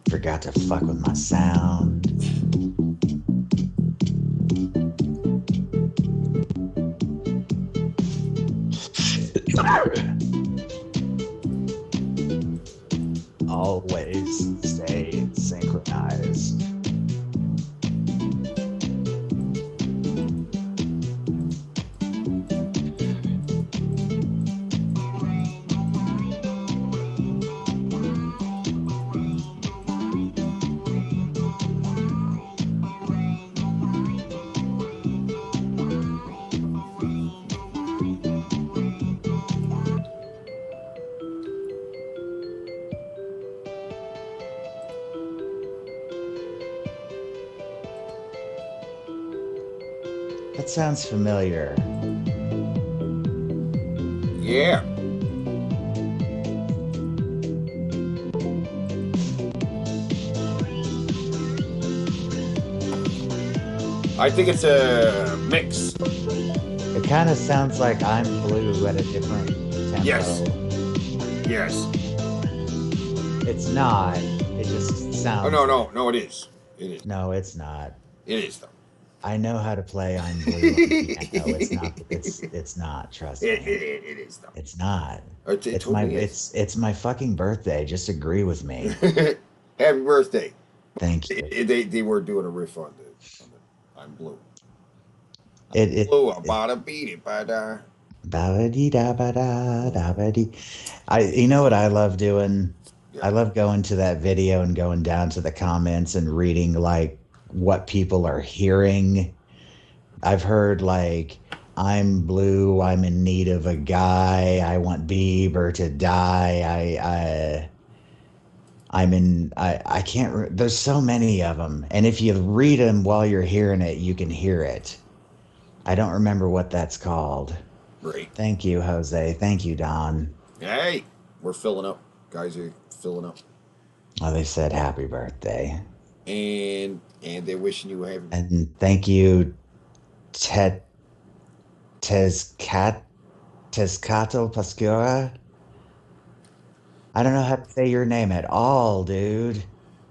Forgot to fuck with my sound. Always stay synchronized. That sounds familiar. Yeah. I think it's a mix. It kind of sounds like I'm Blue at a different Yes. tempo. Yes. It's not. It just Oh sounds no, like. no, no! It is. It is. No, it's not. It is though. I know how to play I'm Blue on piano. It's not. It's not. Trust me. It is though. It's not. It totally is. It's my fucking birthday. Just agree with me. Happy birthday! Thank you. They were doing a riff on the I'm blue. It Blue, I'm about to beat it, but ba-da-dee da ba-da da-ba-dee. You know what I love doing? yeah. I love going to that video and going down to the comments and reading like what people are hearing. I've heard like I'm blue, I'm in need of a guy, I want Bieber to die. I can't there's so many of them. And if you read them while you're hearing it, you can hear it. I don't remember what that's called. Great. Thank you, Jose. Thank you, Don. Hey, we're filling up. Guys are filling up, Oh, they said happy birthday. and they're wishing you a happy. And thank you, Ted Tezcat Tezcato Pascura. I don't know how to say your name at all, dude.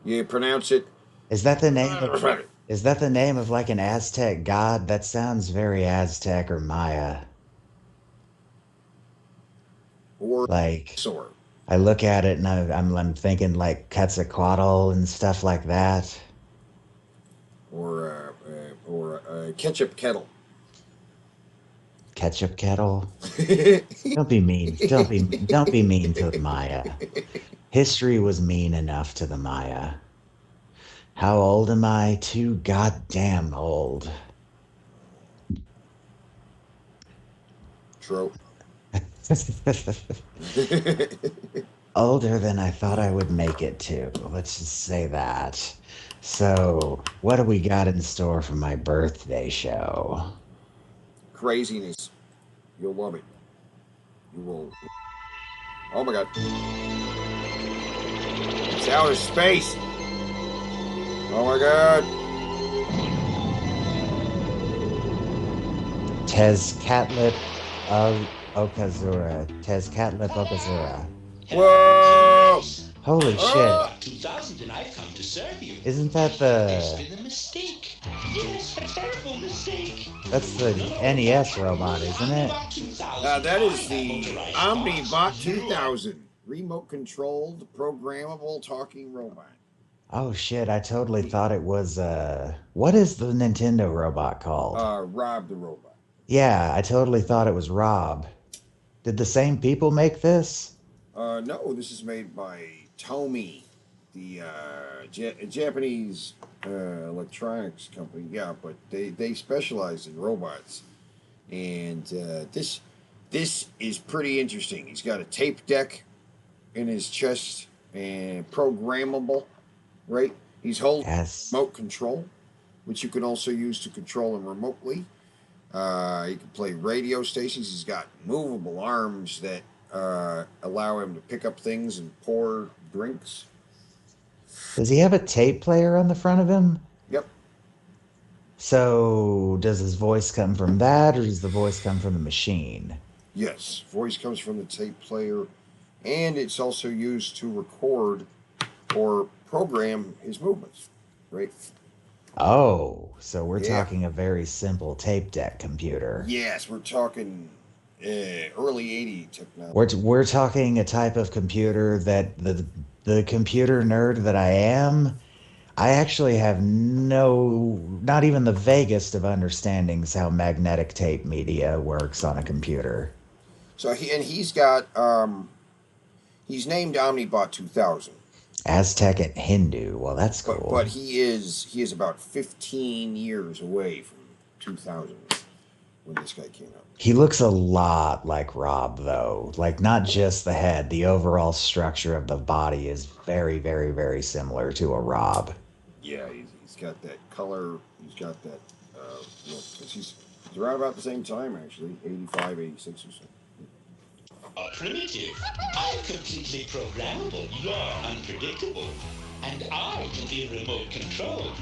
You pronounce it. Is that the name of is that the name of like an Aztec god? That sounds very Aztec or Maya. Or Like sword. I look at it and I'm thinking like Quetzalcoatl and stuff like that. Or ketchup kettle. Ketchup kettle. Don't be mean. Don't be mean to the Maya. History was mean enough to the Maya. How old am I? Too goddamn old. True. Older than I thought I would make it to. Let's just say that. So, what do we got in store for my birthday show? Craziness. You'll love it. You will. Oh my god. It's outer space. Oh my god. Tezcatlipoc of Okazura. Tezcatlipoc Okazura. Whoa! Holy Ah! shit. 2000 and I've come to serve you. Isn't that It's the been a mistake. Yes, a terrible mistake. that's the NES robot, isn't it? That is the Omnibot 2000 remote controlled programmable talking robot. Oh shit, I totally thought it was what is the Nintendo robot called? Rob the robot. Yeah, I totally thought it was Rob. Did the same people make this? No, this is made by Tomy, the Japanese electronics company. Yeah, but they specialize in robots, and this is pretty interesting. He's got a tape deck in his chest and programmable, right? He's holding Yes. remote control, which you can also use to control him remotely. He can play radio stations. He's got movable arms that allow him to pick up things and pour drinks. Does he have a tape player on the front of him? Yep. So, does his voice come from that or does the voice come from the machine? Yes. Voice comes from the tape player, and it's also used to record or program his movements, right? Oh, so we're Yeah. talking a very simple tape deck computer. Yes, we're talking early 80 technology. We're talking a type of computer that the computer nerd that I am, I actually have not even the vaguest of understandings how magnetic tape media works on a computer. So he's got he's named Omnibot 2000, Aztec and Hindu. Well, that's but cool. he is about 15 years away from 2000 when this guy came out. He looks a lot like Rob, though. Like, not just the head, the overall structure of the body is very, very, very similar to a Rob. Yeah, he's got that color. He's got that look. 'Cause he's around about the same time actually, 85, 86 or so. A primitive. I'm completely programmable. You're unpredictable. And I can be remote controlled.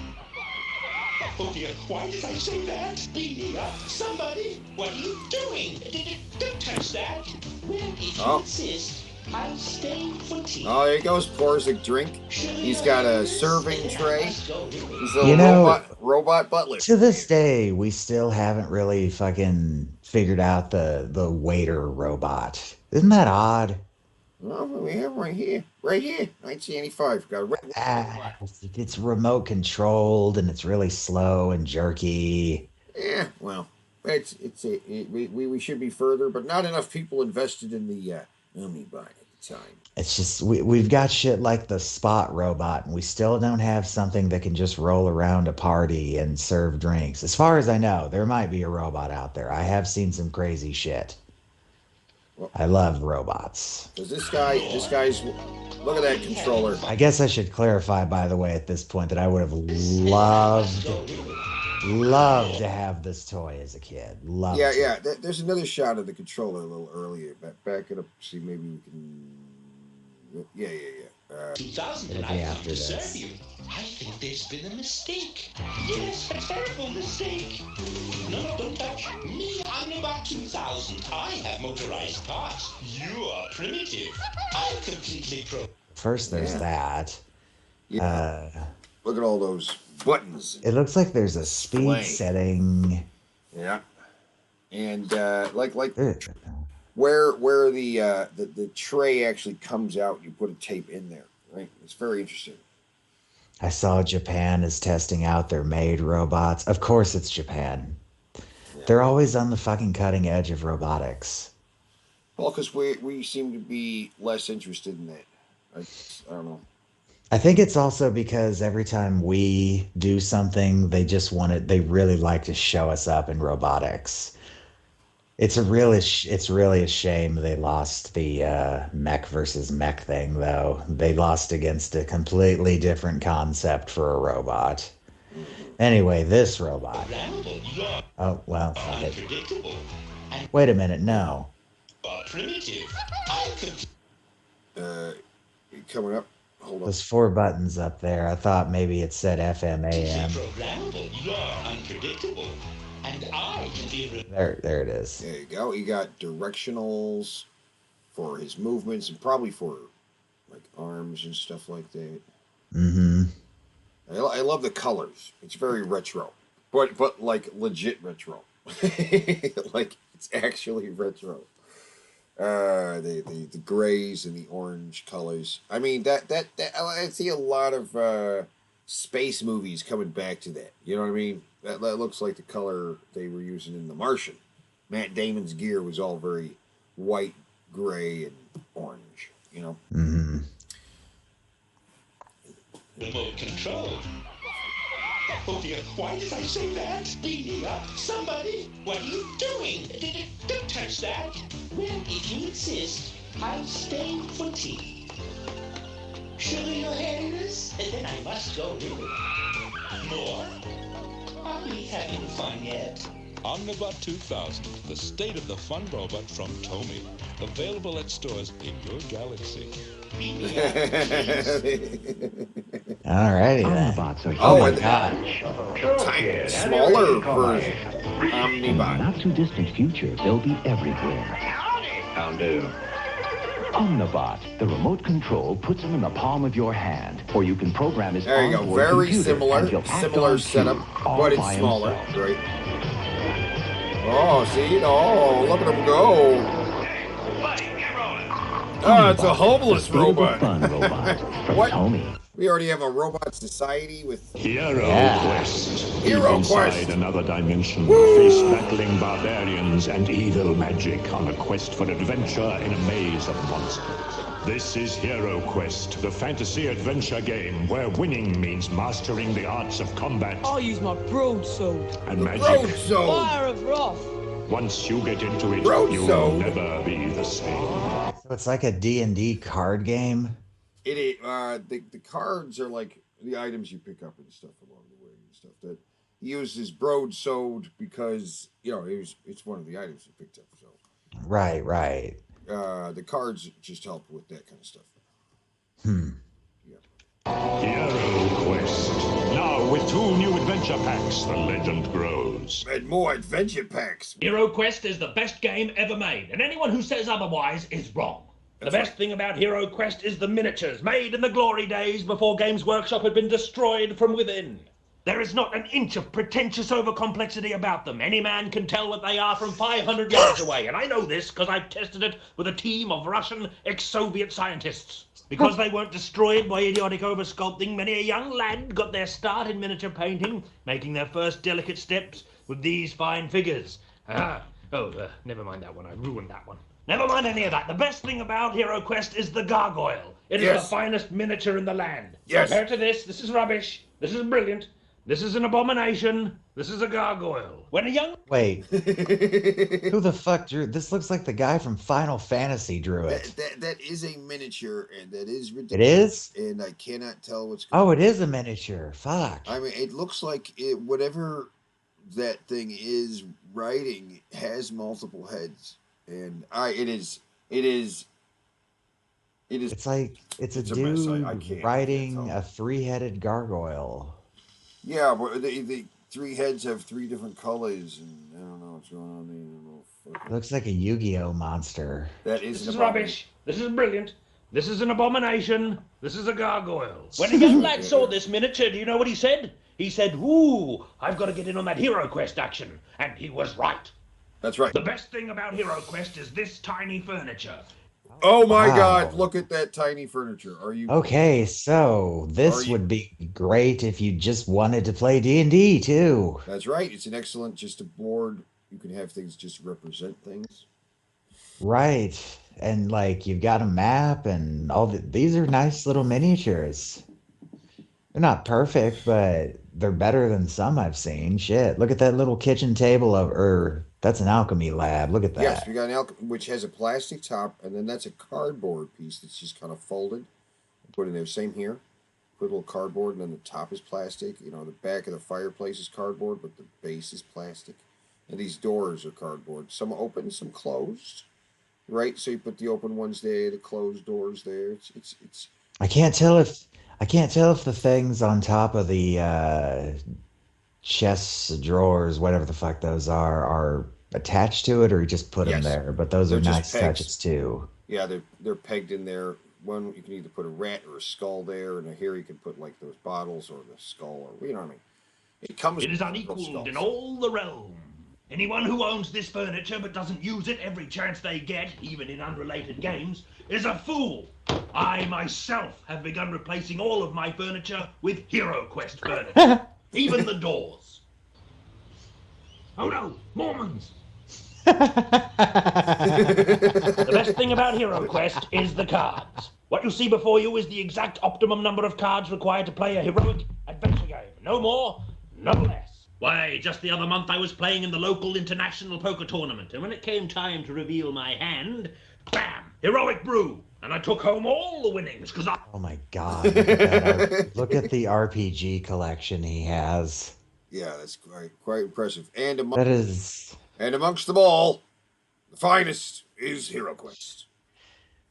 Oh dear, why did I say that? Beat me up. Somebody, what are you doing? Don't touch that. Well, if you insist, I'll stay for tea. Oh, there he goes, pours a drink. He's got a serving tray. He's a You know, robot butler. to this day, we still haven't really fucking figured out the waiter robot. Isn't that odd? Well, we have right here, 1985. Got a red. It's remote controlled and it's really slow and jerky. Yeah, well, we should be further, but not enough people invested in the Omnibot at the time. It's just we've got shit like the Spot robot, and we still don't have something that can just roll around a party and serve drinks. As far as I know, there might be a robot out there. I have seen some crazy shit. Well, I love robots. Because this guy's look at that controller. I guess I should clarify, by the way, at this point, that I would have loved to have this toy as a kid. Loved. Yeah. There's another shot of the controller a little earlier. Back it up. See, maybe we can. Yeah. 2000 and I've come to serve you. I think there's been a mistake. Yes, a terrible mistake. No, don't touch me. I'm about 2000. I have motorized parts. You are primitive. I'm completely pro. First, there's that. Yeah. Look at all those buttons. It looks like there's a speed setting. Yeah. And like where the tray actually comes out, you put a tape in there, right? It's very interesting. I saw Japan is testing out their maid robots. Of course it's Japan. Yeah. They're always on the fucking cutting edge of robotics. Well, because we seem to be less interested in that. I don't know. I think it's also because every time we do something, they really like to show us up in robotics. It's really a shame they lost the mech versus mech thing, though. They lost against a completely different concept for a robot. Anyway, this robot. Oh, well, fuck it. Wait a minute, no. Coming up. Hold on. There's 4 buttons up there. I thought maybe it said FM AM. There it is. There you go. He got directionals for his movements and probably for like arms and stuff like that. Mm-hmm. I love the colors. It's very retro, but like legit retro. Like it's actually retro. The grays and the orange colors. I mean that I see a lot of space movies coming back to that. You know what I mean? That looks like the color they were using in The Martian. Matt Damon's gear was all very white, gray, and orange. You know. Mm-hmm. Remote control. Oh dear, why did I say that? Beat me up. Somebody, what are you doing? Don't touch that. Well, if you insist, I'll stay for tea. Sugar your hairs, and then I must go really. More? Are we having fun yet? Omnibot 2000, the state of the fun robot from Tomy. Available at stores in your galaxy. Alrighty then. Oh my god. Smaller version. Omnibot. In the not too distant future, they'll be everywhere. How do? Omnibot, the remote control puts him in the palm of your hand, or you can program his There you go. onboard Very computer, similar, and he'll act similar on setup, cue, all but it's by smaller. himself. Right. Oh, see? Oh, look at him go. Ah, it's a Omnibot, homeless the state of the robot. fun robot from What? Tommy. We already have a robot society with Hero Yeah. Quest. Hero Deep inside Quest. another dimension, face battling barbarians and evil magic on a quest for adventure in a maze of monsters. This is Hero Quest, the fantasy adventure game where winning means mastering the arts of combat I'll use my broadsword. and magic. Broadsword. Fire of Wrath. Once you get into it, Broadsword. you'll never be the same. So it's like a D&D card game. It is. The cards are like the items you pick up and stuff along the way and stuff. That he uses broadsword because it's one of the items he picked up. So Right, right. the cards just help with that kind of stuff. Hero Quest. Now with 2 new adventure packs, the legend grows. And more adventure packs. Hero Quest is the best game ever made, and anyone who says otherwise is wrong. The best thing about Hero Quest is the miniatures, made in the glory days before Games Workshop had been destroyed from within. There is not an inch of pretentious overcomplexity about them. Any man can tell what they are from 500 yards away, and I know this because I've tested it with a team of Russian ex-Soviet scientists. Because they weren't destroyed by idiotic oversculpting, many a young lad got their start in miniature painting, making their first delicate steps with these fine figures. Never mind that one. I ruined that one. Never mind any of that. The best thing about Hero Quest is the gargoyle. It is Yes. the finest miniature in the land. Yes. Compared to this is rubbish. This is brilliant. This is an abomination. This is a gargoyle. When a young... Wait, who the fuck drew? This looks like the guy from Final Fantasy drew it. That is a miniature, and that is ridiculous. It is? And I cannot tell what's going on. Oh, it is a miniature. Fuck. I mean, it looks like whatever that thing is writing has multiple heads, and it is. It's like it's a mess. dude I can't riding tell. a 3-headed gargoyle. Yeah, but the 3 heads have 3 different colors, and I don't know what's going on there. I don't know. Fucking- Looks like a Yu-Gi-Oh monster. That is This an is abomination. rubbish. This is brilliant. This is an abomination. This is a gargoyle. When a young lad saw this miniature, do you know what he said? He said, "Ooh, I've got to get in on that Hero Quest action." And he was right. That's right. The best thing about Hero Quest is this tiny furniture. Oh my Wow. God! Look at that tiny furniture. Are you? Okay, so this Are you- would be great if you just wanted to play D&D too. That's right. It's an excellent, just a board. You can have things just represent things. Right. And like you've got a map and these are nice little miniatures. They're not perfect, but they're better than some I've seen. Shit. Look at that little kitchen table that's an alchemy lab. Look at that. Yes, we got an which has a plastic top, and then that's a cardboard piece that's just kind of folded. Put in there. Same here. Put a little cardboard, and then the top is plastic. The back of the fireplace is cardboard, but the base is plastic. And these doors are cardboard. Some open, some closed. Right, so you put the open ones there, the closed doors there. It's. I can't tell if the things on top of the chests, drawers, whatever the fuck those are attached to it, or you just put them Yes. there. But those They're are just nice pegs. touches too. Yeah, they're pegged in there. One, you can either put a rat or a skull there, and here you can put like those bottles or the skull, or you know what I mean. It comes. It is with unequaled skulls. in all the realm. Anyone who owns this furniture but doesn't use it every chance they get, even in unrelated games, is a fool. I myself have begun replacing all of my furniture with Hero Quest furniture. Even the doors. Oh no, Mormons! The best thing about Hero Quest is the cards. What you see before you is the exact optimum number of cards required to play a heroic adventure game. No more, no less. Why, just the other month I was playing in the local international poker tournament, and when it came time to reveal my hand, bam! Heroic brew! And I took home all the winnings, because I... Oh my God. Look at that look at the RPG collection he has. Yeah, that's quite impressive. And That is, amongst them all, the finest is Hero Quest.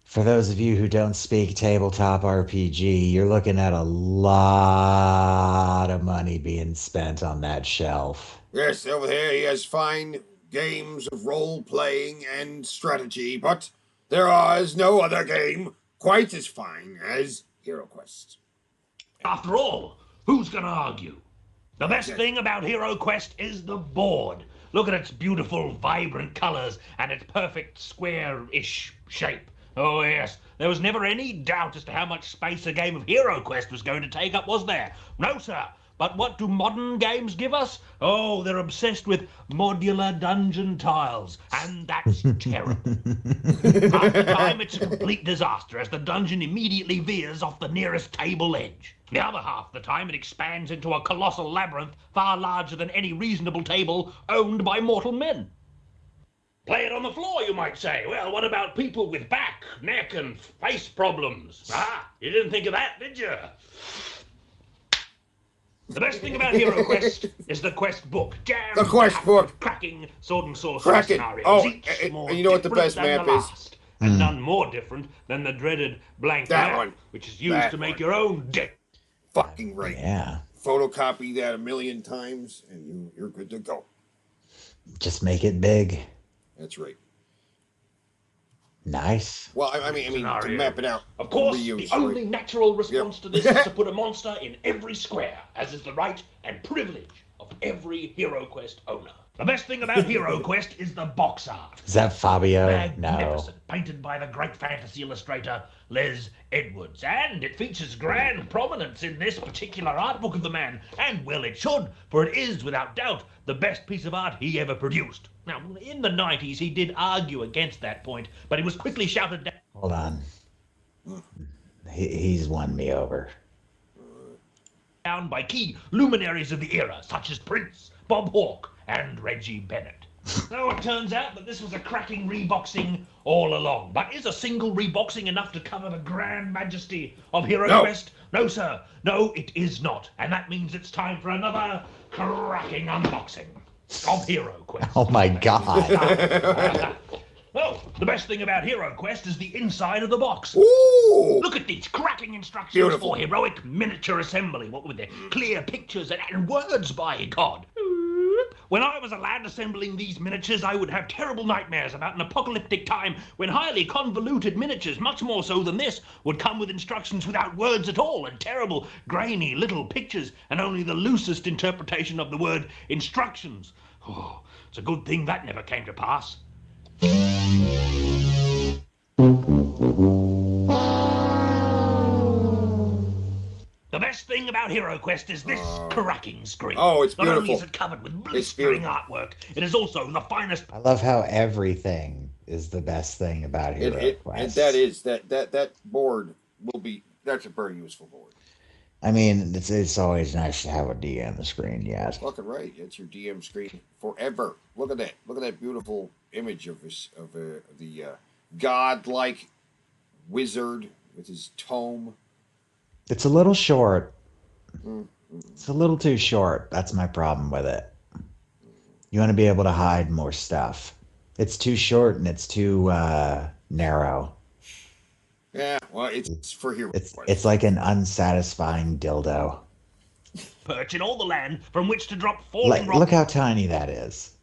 for those of you who don't speak tabletop RPG, you're looking at a lot of money being spent on that shelf. Yes, over there he has fine games of role playing and strategy, but There is no other game quite as fine as Hero Quest. After all, who's gonna argue? The best thing about Hero Quest is the board. Look at its beautiful, vibrant colors and its perfect square-ish shape. Oh yes, there was never any doubt as to how much space a game of Hero Quest was going to take up, was there? No, sir. But what do modern games give us? Oh, they're obsessed with modular dungeon tiles, and that's terrible. Half the time, it's a complete disaster, as the dungeon immediately veers off the nearest table edge. The other half the time, it expands into a colossal labyrinth far larger than any reasonable table owned by mortal men. Play it on the floor, you might say. Well, what about people with back, neck, and face problems? Ah, you didn't think of that, did you? The best thing about Hero Quest is the quest book. Jam The quest book. Cracking sword and sorcery Cracking. scenarios. Oh, each more and you know what the different best than map the is? last, and none more different than the dreaded blank That map, one. which is used That to make one. your own deck. Fucking right. Yeah. Photocopy that 1,000,000 times, and you're good to go. Just make it big. That's right. Nice. Well, I mean, to Scenario. map it out. Of course, reuse, the only right? natural response Yep. to this is to put a monster in every square, as is the right and privilege of every Hero Quest owner. The best thing about Hero Quest is the box art. Is that Fabio? No. Magnificent, painted by the great fantasy illustrator Les Edwards, and it features grand prominence in this particular art book of the man, and well it should, for it is without doubt the best piece of art he ever produced. Now, in the 90s he did argue against that point, but he was quickly shouted Hold on. He's won me over. down by key luminaries of the era, such as Prince, Bob Hawke, and Reggie Bennett. Now it turns out that this was a cracking reboxing all along. But is a single reboxing enough to cover the grand majesty of Hero No. Quest? No, sir. No, it is not. And that means it's time for another cracking unboxing of Hero Quest. Oh my god. Well, the best thing about Hero Quest is the inside of the box. Ooh! Look at these cracking instructions Beautiful. for heroic miniature assembly. What with their clear pictures and words, by God. When I was a lad assembling these miniatures, I would have terrible nightmares about an apocalyptic time when highly convoluted miniatures, much more so than this, would come with instructions without words at all, and terrible, grainy little pictures, and only the loosest interpretation of the word instructions. Oh, it's a good thing that never came to pass. The best thing about Hero Quest is this cracking screen. Oh, it's Not only beautiful. is it covered with It's blistering beautiful. artwork, it is also the finest I love how everything is the best thing about Hero And Quest. that is that board will be that's a very useful board. I mean, it's always nice to have a DM screen, yes. Fucking right. It's your DM screen forever. Look at that. Look at that beautiful image of the godlike wizard with his tome. It's a little short. It's a little too short. That's my problem with it. You want to be able to hide more stuff. It's too short and it's too narrow. Yeah, well, it's for Hero It's Quest. like an unsatisfying dildo. perch in all the land from which to drop falling Look how tiny that is.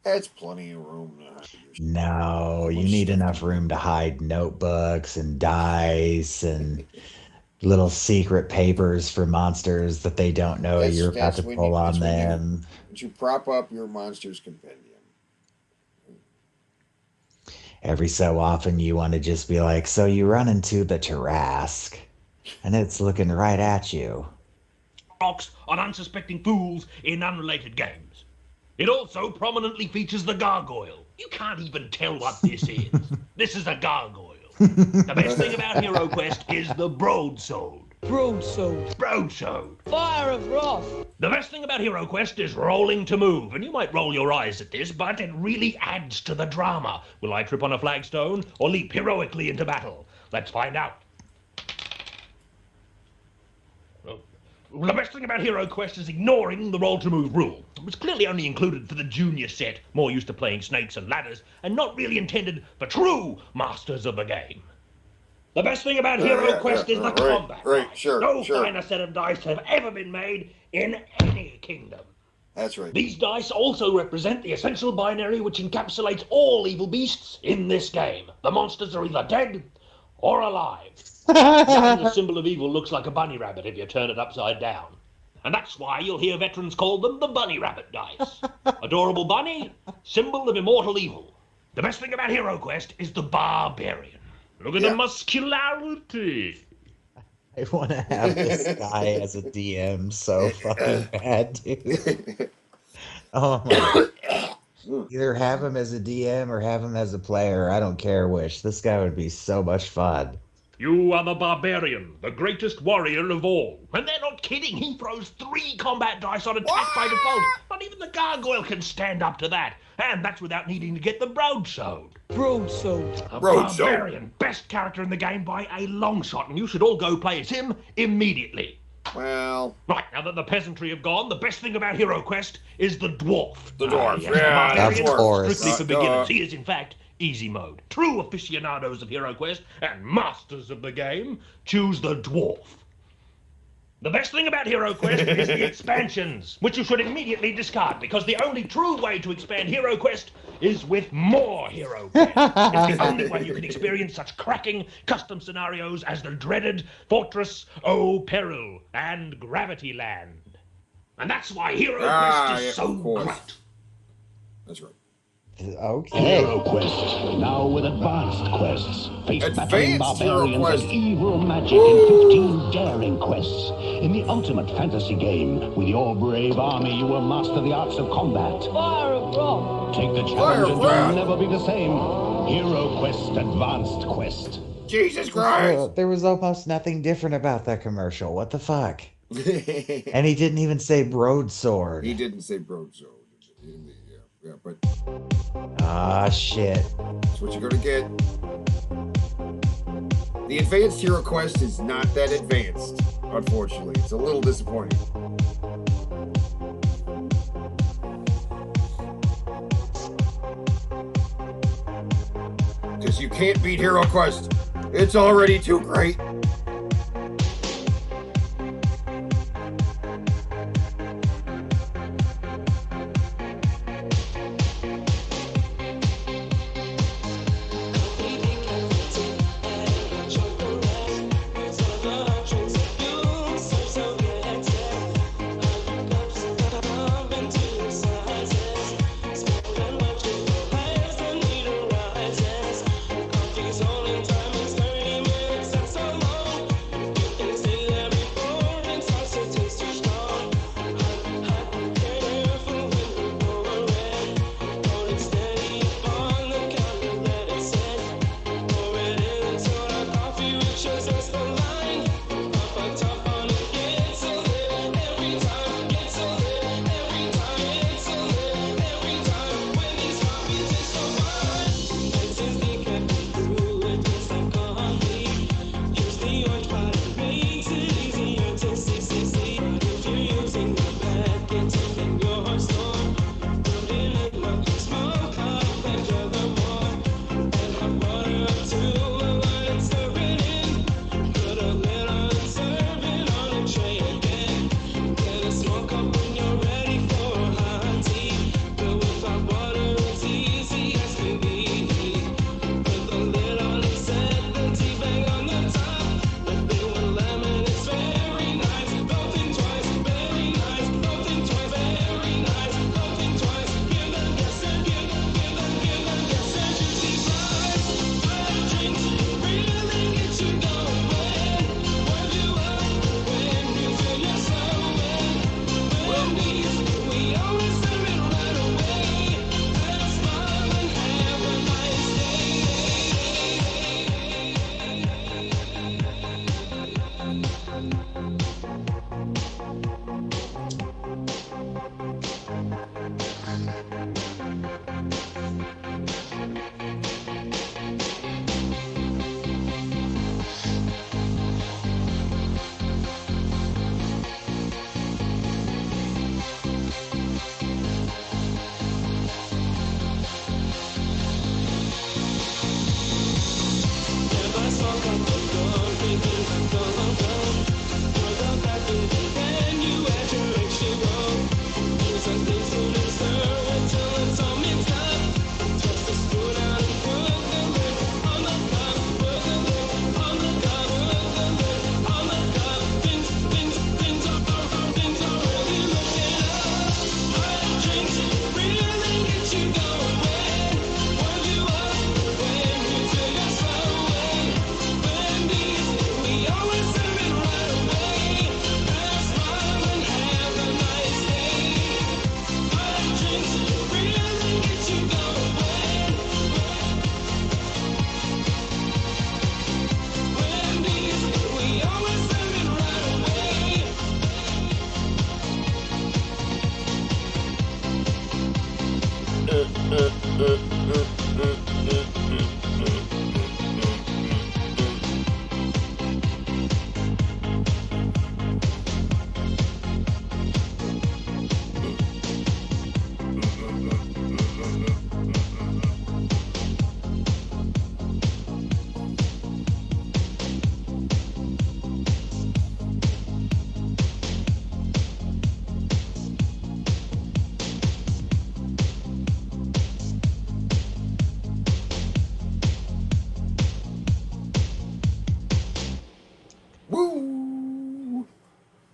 That's plenty of room. To hide your No, you need enough room to hide notebooks and dice and little secret papers for monsters that they don't know That's- you're about that's to when pull you- on that's when you- them. But you prop up your monsters compendium. Every so often you want to just be like, so you run into the Tarrasque and it's looking right at you. rocks on unsuspecting fools in unrelated games. It also prominently features the gargoyle. You can't even tell what this is. This is a gargoyle. The best thing about Hero Quest is the broadsword. Broadsword. Broadsword. Fire of Wrath. The best thing about Hero Quest is rolling to move, and you might roll your eyes at this, but it really adds to the drama. Will I trip on a flagstone or leap heroically into battle? Let's find out. Well, the best thing about Hero Quest is ignoring the roll to move rule. It was clearly only included for the junior set, more used to playing snakes and ladders, and not really intended for true masters of the game. The best thing about Hero Quest is the right, combat. right, sure, No sure. finer set of dice have ever been made in any kingdom. That's right. These dice also represent the essential binary which encapsulates all evil beasts in this game. The monsters are either dead or alive. Now the symbol of evil looks like a bunny rabbit if you turn it upside down. And that's why you'll hear veterans call them the bunny rabbit dice. Adorable bunny, symbol of immortal evil. The best thing about Hero Quest is the barbarian. Look at the muscularity. I want to have this guy as a DM so fucking bad, dude. Oh my God. Either have him as a DM or have him as a player. I don't care which. This guy would be so much fun. You are the barbarian, the greatest warrior of all. And they're not kidding. He throws 3 combat dice on attack by default. Not even the gargoyle can stand up to that. And that's without needing to get the broadsword. Broadsword. A barbarian, best character in the game by a long shot, and you should all go play as him immediately. Well, Right, now that the peasantry have gone, the best thing about Hero Quest is the dwarf. The dwarf, Yes, yeah, the barbarian, of course. strictly for beginners. He is, in fact, easy mode. True aficionados of Hero Quest and masters of the game choose the dwarf. The best thing about Hero Quest is the expansions, which you should immediately discard, because the only true way to expand Hero Quest is with more Hero Quest. It's the only way you can experience such cracking custom scenarios as the dreaded Fortress O Peril and Gravity Land. And that's why Hero Quest is so great. That's right. Okay. Hero Quest, now with advanced quests. Face battling Advanced Hero barbarians Quest. and evil magic in 15 daring quests. In the ultimate fantasy game, with your brave army, you will master the arts of combat. Fire of Wrath. Take the Fire challenge of and Wrath. you'll never be the same. Hero Quest Advanced Quest. Jesus Christ! There was almost nothing different about that commercial. What the fuck? And he didn't even say broadsword. He didn't say broadsword. Yeah, but Ah, shit. that's what you're gonna get. The advanced Hero Quest is not that advanced, unfortunately. It's a little disappointing. Because you can't beat Hero Quest. It's already too great.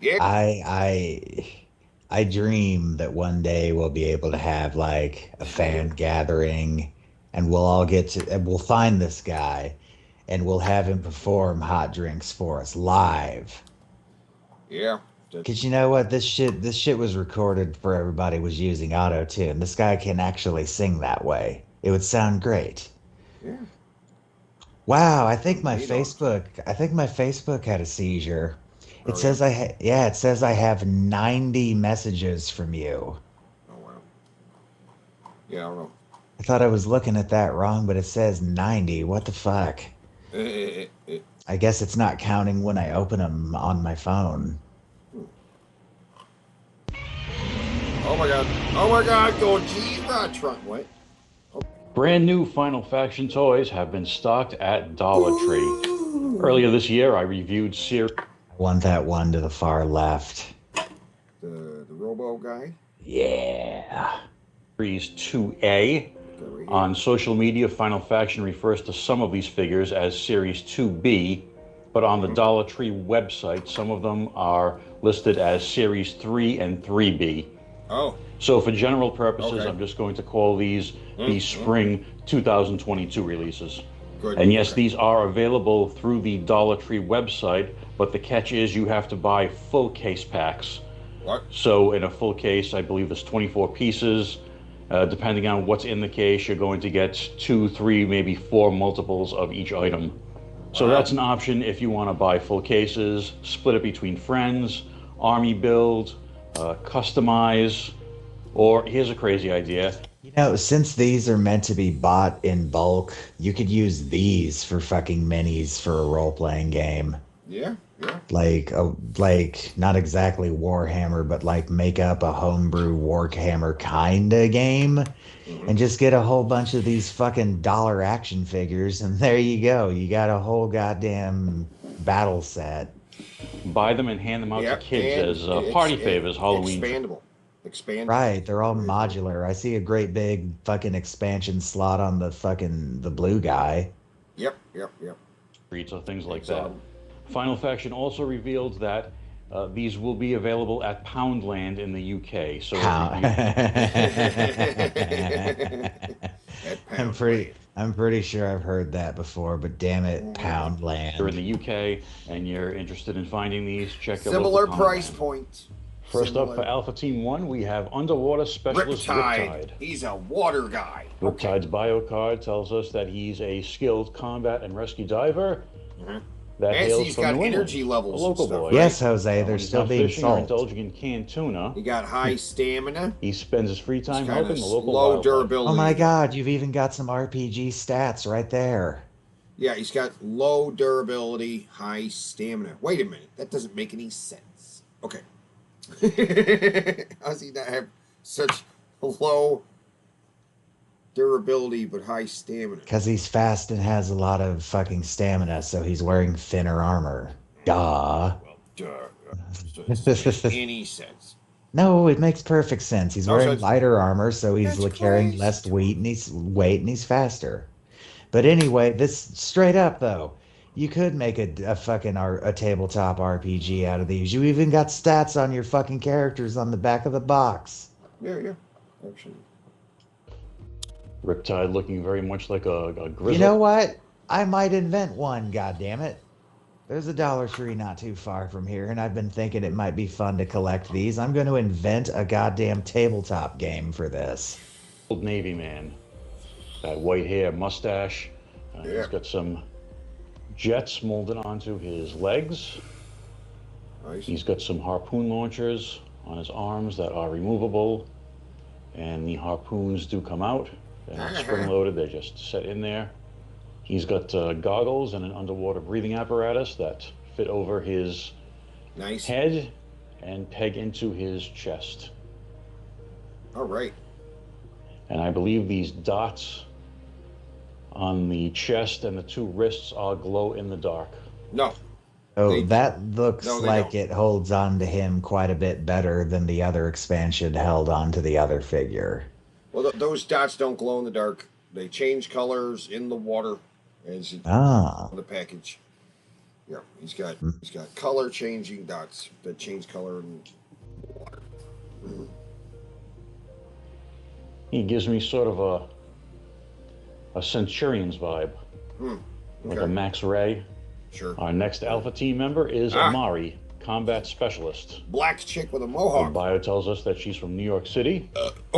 Yeah. I dream that one day we'll be able to have like a fan gathering and we'll all get to and we'll find this guy and we'll have him perform hot drinks for us live. Yeah. Cause you know what? This shit was recorded for everybody was using auto tune. This guy can actually sing that way. It would sound great. Yeah. Wow, Neat. I think my Facebook had a seizure. It Oh, yeah. says yeah, it says I have 90 messages from you. Oh, wow. Yeah, I don't know. I thought I was looking at that wrong, but it says 90. What the fuck? Eh. I guess it's not counting when I open them on my phone. Oh, my God. Oh, my God. Gojira Trump. What? Brand new Final Faction toys have been stocked at Dollar Tree. Earlier this year, I reviewed I want that one to the far left. The Robo guy? Yeah. Series 2A. On social media, Final Faction refers to some of these figures as Series 2B, but on the Dollar Tree website, some of them are listed as Series 3 and 3B. Oh. So for general purposes, Okay. I'm just going to call these the Spring 2022 releases. Good. And yes, Okay. these are available through the Dollar Tree website, but the catch is you have to buy full case packs. What? So in a full case, I believe there's 24 pieces. Depending on what's in the case, you're going to get 2, 3, maybe 4 multiples of each item. So that's an option if you want to buy full cases, split it between friends, army build, customize, or here's a crazy idea. You know, since these are meant to be bought in bulk, you could use these for fucking minis for a role-playing game. Yeah. Like not exactly Warhammer, but like make up a homebrew Warhammer kinda game and just get a whole bunch of these fucking dollar action figures and there you go. You got a whole goddamn battle set. Buy them and hand them out Yep, to kids and as party favors, Halloween. Expandable. Right, they're all modular. I see a great big fucking expansion slot on the blue guy. Yep. Treats or things like It's, that. Final Faction also revealed that these will be available at Poundland in the UK. So I'm pretty sure I've heard that before, but damn it, Poundland. you're in the UK and you're interested in finding these, check your Similar local price Poundland. point. First up for Alpha Team 1, we have Underwater Specialist Riptide. He's a water guy. Riptide's bio card tells us that he's a skilled combat and rescue diver. That And hails he's from got New England, energy levels a local and stuff, boy. right? Yes, Jose, When they're he's still not being fishing or sold. indulging in canned tuna. He got high stamina. He spends his free time He's helping got the local low wildlife. durability. Oh my God, you've even got some RPG stats right there. Yeah, he's got low durability, high stamina. Wait a minute, that doesn't make any sense. Okay. How does he not have such low durability but high stamina? Because he's fast and has a lot of fucking stamina, so he's wearing thinner armor. Duh. Duh. Doesn't make any sense. No, it makes perfect sense. He's Oh, so wearing it's- lighter armor, so he's That's carrying crazy. less weight and he's faster. But anyway, this straight up though, you could make a fucking a tabletop RPG out of these. You even got stats on your fucking characters on the back of the box. Yeah, actually. Riptide looking very much like a grizzly. You know what? I might invent one, goddammit. There's a Dollar Tree not too far from here, and I've been thinking it might be fun to collect these. I'm going to invent a goddamn tabletop game for this. Old Navy man. That white hair, mustache. Yeah. He's got some jets molded onto his legs. Nice. He's got some harpoon launchers on his arms that are removable. And the harpoons do come out. They're not spring-loaded, they're just set in there. He's got goggles and an underwater breathing apparatus that fit over his Nice. head and peg into his chest. All right. And I believe these dots on the chest and the two wrists are glow in the dark. No. Oh, They- that looks No, they like don't. it holds on to him quite a bit better than the other expansion held on to the other figure. Well, those dots don't glow in the dark. They change colors in the water as you Ah, on the package. Yeah, he's got color changing dots that change color in water. He gives me sort of a Centurion's vibe, like a Max Ray. Sure. Our next Alpha Team member is Amari, combat specialist. Black chick with a Her mohawk. bio tells us that she's from New York City.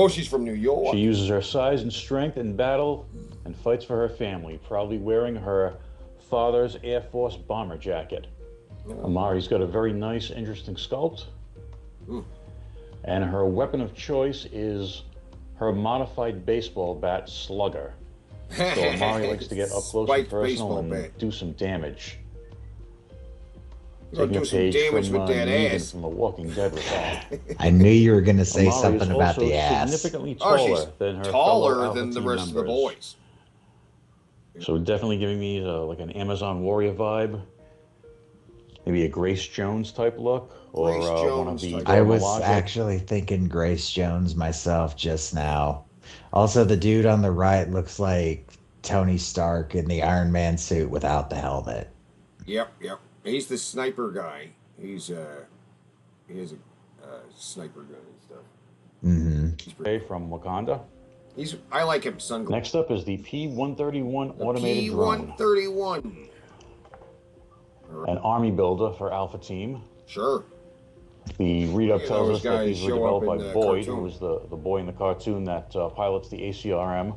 She's from New York. She uses her size and strength in battle and fights for her family, proudly wearing her father's Air Force bomber jacket. Amari's got a very nice, interesting sculpt. And her weapon of choice is her modified baseball bat, Slugger. So Amari likes to get up close and personal and do some damage. Taking a page from Negan from The Walking Dead with that. I knew you were going to say Amari something is about also the ass. significantly taller than her taller than the Alpha rest Team of the members. boys. So definitely giving me like an Amazon warrior vibe. Maybe a Grace Jones type look, or one of the. I was actually thinking Grace Jones myself just now. Also, the dude on the right looks like Tony Stark in the Iron Man suit without the helmet. Yep. He's the sniper guy. He has a sniper gun and stuff. Mm-hmm. From Wakanda. I like him sunglasses. Next up is the P-131 automated drone. P-131. An army builder for Alpha Team. Sure. The read-up tells us that these were developed by Boyd, cartoon. who was the boy in the cartoon that pilots the ACRM.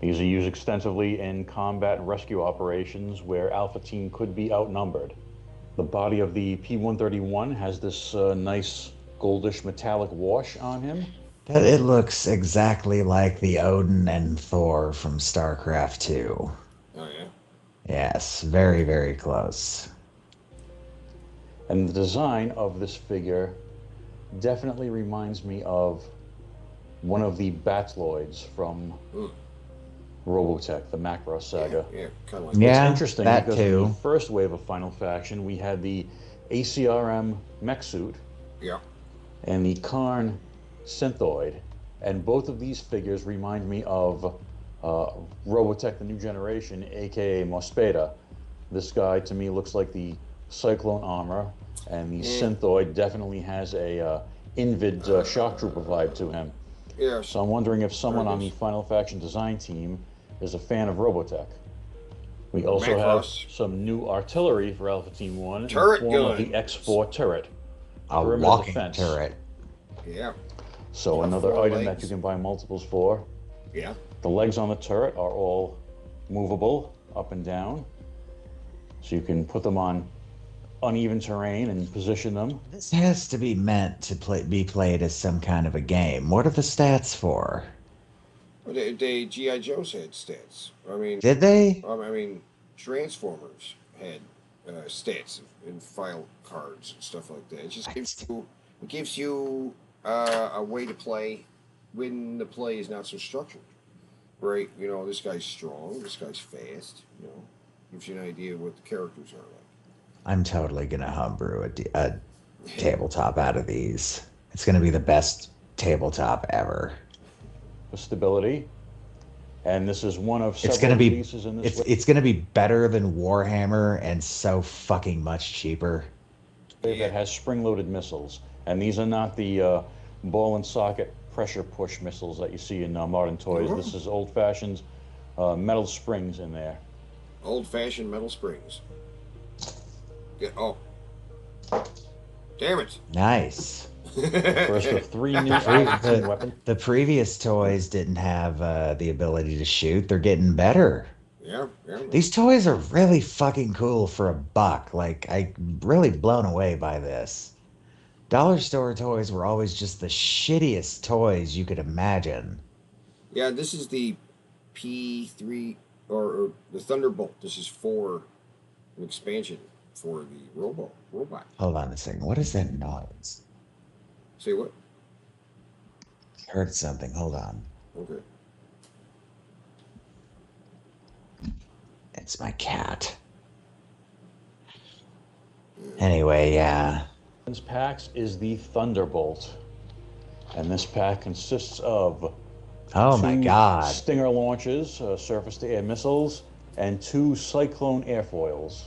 These are used extensively in combat and rescue operations where Alpha Team could be outnumbered. The body of the P-131 has this nice goldish metallic wash on him. It looks exactly like the Odin and Thor from StarCraft 2. Oh, yeah? Yes, very, very close. And the design of this figure definitely reminds me of one of the Batloids from Robotech, the Macross saga. Yeah, kind of like Yeah, it's interesting that because too. in the first wave of Final Faction, we had the ACRM mech suit and the Karn Synthoid, and both of these figures remind me of Robotech, the New Generation, aka Mospeada. This guy to me looks like the Cyclone armor, and the Synthoid definitely has a Invid shock trooper vibe to him. Yeah. So I'm wondering if someone on the Final Faction design team is a fan of Robotech. We also have some new artillery for Alpha Team 1 Turret in the form gun. of the X4 turret. A Perimeter walking defense. turret. Yeah. So another item that you can buy multiples for. Yeah. The legs on the turret are all movable up and down. So you can put them on uneven terrain and position them. This has to be meant to be played as some kind of a game. What are the stats for? Well, they G.I. Joe's had stats. I mean, Did they? I mean, Transformers had stats and file cards and stuff like that. It just gives you a way to play when the play is not so structured, right? You know, this guy's strong, this guy's fast. You know, gives you an idea of what the characters are like. I'm totally gonna homebrew a tabletop out of these. It's gonna be the best tabletop ever. For stability. And this is one of several It's gonna be releases in this it's gonna be better than Warhammer and so fucking much cheaper. that has spring-loaded missiles. And these are not the ball and socket pressure push missiles that you see in modern toys. This is old-fashioned metal springs in there. Old-fashioned metal springs. Yeah, oh. Damn it. Nice. First of three new weapons. The previous toys didn't have the ability to shoot. They're getting better. Yeah. These toys are really fucking cool for $1. Like, I'm really blown away by this. Dollar store toys were always just the shittiest toys you could imagine. Yeah, this is the P3 or the Thunderbolt. This is for an expansion for the robot. Hold on a second. What is that noise? Say what? Heard something. Hold on. Okay. It's my cat. Anyway, yeah. This pack is the Thunderbolt. And this pack consists of my God. Stinger launches, surface-to-air missiles, and 2 Cyclone airfoils.